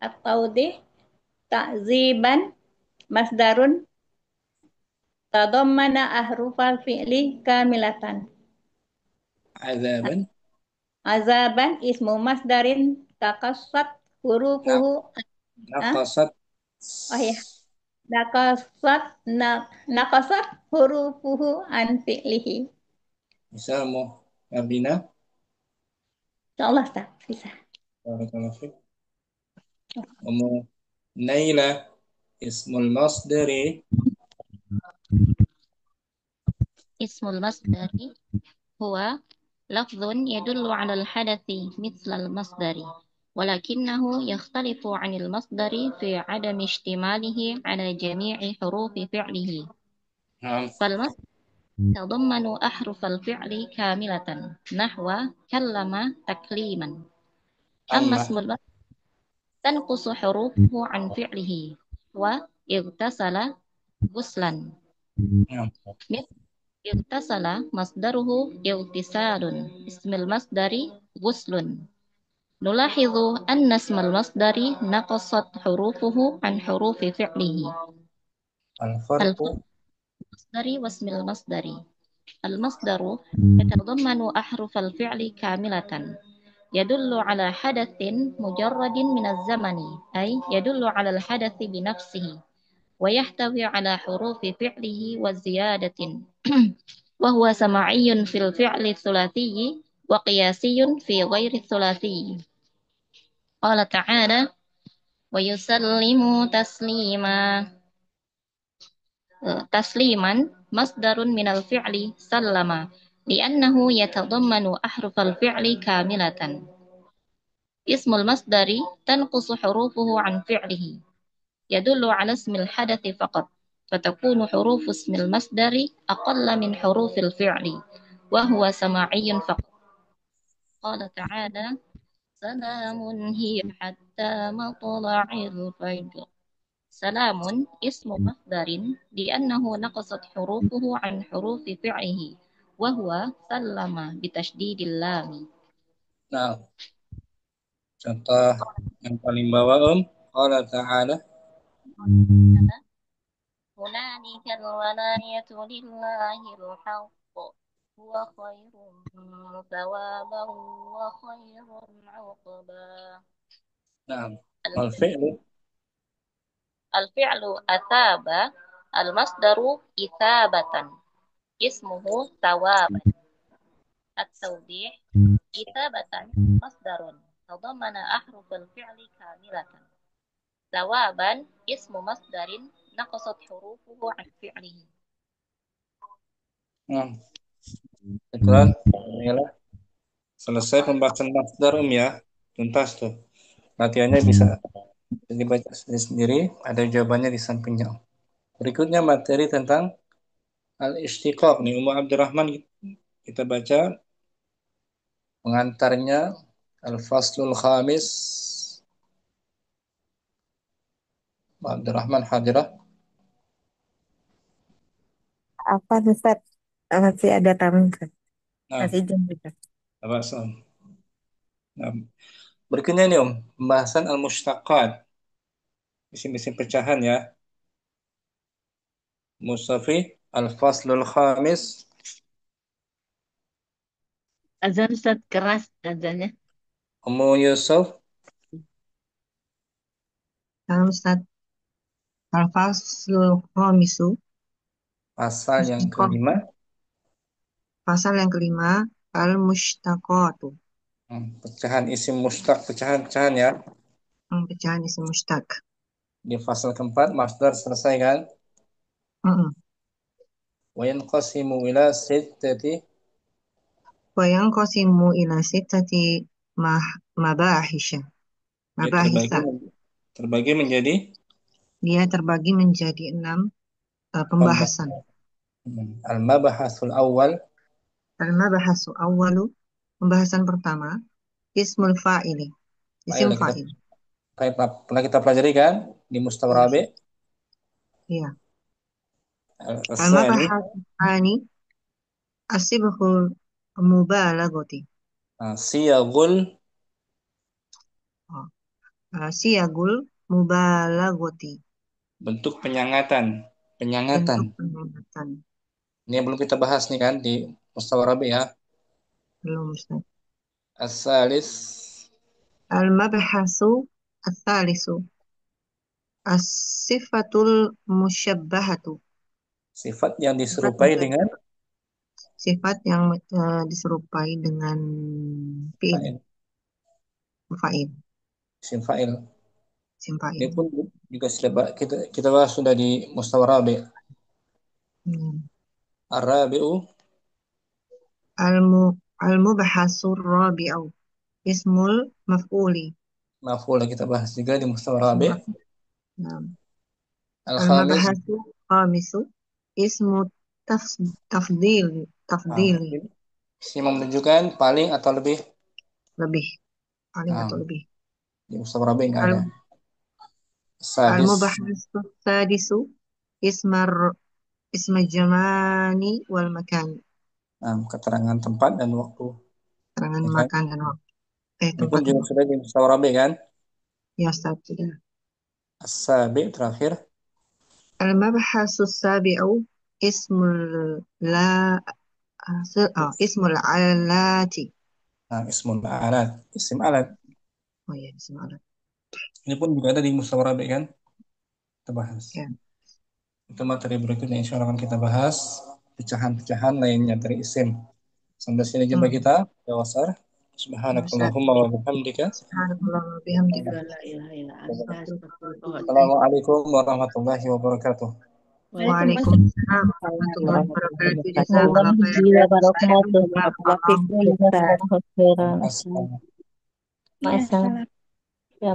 at-taudih takziban masdarun tadammana ahrufal fi'li kamilatan. Azaban. Azaban ismu masdarin takassat Nah, hurufuhu ah naqasat. oh ya nakasat nakasat hurufuhu an fi'lihi. Misal mau Nabina. Insyaallah tak bisa. Barakallahu fiik. Umu Naila ismul masdari. Ismul masdari huwa lafzun yadullu 'alal hadathi mithlal masdari ولكنه يختلف عن المصدر في عدم اشتماله على جميع حروف فعله. نعم. فالمصدر يتضمن أحرف الفعل كاملة نحو كلم تكليما. أما اسم أما المصدر تنقص حروفه عن فعله واغتسل غسلا. نعم. مثل اغتسل مصدره اغتسال، اسم المصدر غسل. نلاحظ أن اسم المصدر نقصت حروفه عن حروف فعله. الفرق. الفرق بين المصدر واسم المصدر: المصدر يتضمن أحرف الفعل كاملة، يدل على حدث مجرد من الزمن، أي يدل على الحدث بنفسه، ويحتوي على حروف فعله وزيادة وهو سماعي في الفعل الثلاثي وقياسي في غير الثلاثي. قال تعالى: ويسلم تسليما. تسليما مصدر من الفعل سلم، لأنه يتضمن أحرف الفعل كاملة. اسم المصدر تنقص حروفه عن فعله، يدل على اسم الحدث فقط، فتكون حروف اسم المصدر أقل من حروف الفعل، وهو سماعي فقط. قال تعالى: سلام هي حتى مطلع الفجر. سلام اسم مصدر لأنه نقصت حروفه عن حروف فعله، وهو سلم بتشديد اللام. Nah, contoh yang paling bawah qala ta'ala. هنالك الولاية لله الحق هو خير ثوابا وخير عقبا. Nah, wal fi'lu. الفعل أثاب، المصدر إثابة، اسمه ثوابا. التوضيح: إثابة مصدر تضمن أحرف الفعل كاملة. ثوابا اسم مصدر نقصت حروفه عن فعله. Nah, itulah inilah selesai pembahasan masdar ya. Tuntas tuh. Latihannya bisa dibaca sendiri-sendiri, ada jawabannya di sampingnya. Berikutnya materi tentang al-istiqaq nih, Ummu Abdurrahman kita baca pengantarnya al-faslul khamis. Ummu Abdurrahman hadirah. Apa Ustaz? Masih ada tamu Ustaz. Nah, Masih jam juga. apa soal? Nah, berikutnya nih pembahasan al-mushtaqat, isim-isim pecahan ya. Musafi al-faslul khamis. Azan Ustaz keras azannya. Ummu Yusuf. Salam Ustaz. Al-Faslul Khamisu, Pasal yang Mushtaqah. kelima. Pasal yang kelima, Al-Mushtaqatu. Pecahan isim mushtaq, pecahan-pecahan ya. Pecahan isim mushtaq. Di pasal keempat, masdar selesai kan? Mm-mm. Wa yanqasimu ila sittati. Wa yanqasimu ila sittati mabahisha. Dia Mabahisa. terbagi menjadi Dia terbagi menjadi 6 pembahasan. Al-mabahasul awal. Al-mabahasu awwalu, pembahasan pertama, ismul fa'ili, isim Kita, fa'il. pernah kita pelajari kan di Mustawrabi. Iya. Al-Sani. Al-mabahasu tsani, asibhul mubalaghati. Siyagul. Oh. Siyagul mubalaghati. Bentuk penyangatan. Bentuk penyangatan. Ini yang belum kita bahas nih kan di Mustawrabi ya. Belum Ustaz. As-salis. Al-mabahasu ats-tsalisu, as-sifatul musyabbahatu. Sifat yang Sifat diserupai yang, dengan sifat yang diserupai dengan fi'il, fa'il. fa'il, Isim fa'il. isim Ini fa'il. pun juga kita bahas sudah di Mustawrabi. Hmm. Ar-rabi'u. Al-mubahasur rabi'u, ismul maf'uli. maf'ul kita bahas juga di Mustawa Rabi. Nah, Al-khamis. al-mabahasu khamisu ismu tafdil tafdili Si menunjukkan paling atau lebih. lebih paling atau lebih. Di Mustawa Rabi nggak ada. Sadis. Al-mubahasu sadisu isma jamani wal makan. Keterangan tempat dan waktu. Keterangan Ya kan? makan dan waktu. Ini pun Tempat dan juga waktu. sudah di Mustawa Rabi kan? Ya, Ustaz, sudah. As-sabi terakhir. Al-mabahasu sabi'u ismul ismul alati. Ismul alat. Isim alat. Oh ya, ismul alat. Ini pun juga ada di Mustawa Rabi kan? Kita bahas. Ya. Itu materi berikutnya insya Allah akan kita bahas pecahan-pecahan lainnya dari isim. Sampai sini jumpa kita. Ya wasar. Subhanakallahumma wa bihamdika. Subhanallah wa bihamdika. La ilaha illa anta astaghfiruka wa atubu ilaik. Assalamualaikum warahmatullahi wabarakatuh. Waalaikumsalam warahmatullahi wabarakatuh. Jazakallah Wallahi khairan. gila barokatuh. Barakallahu fikum, Ustaz. Jazakallahu khairan. Assalamualaikum. Ma'assalam. Ya,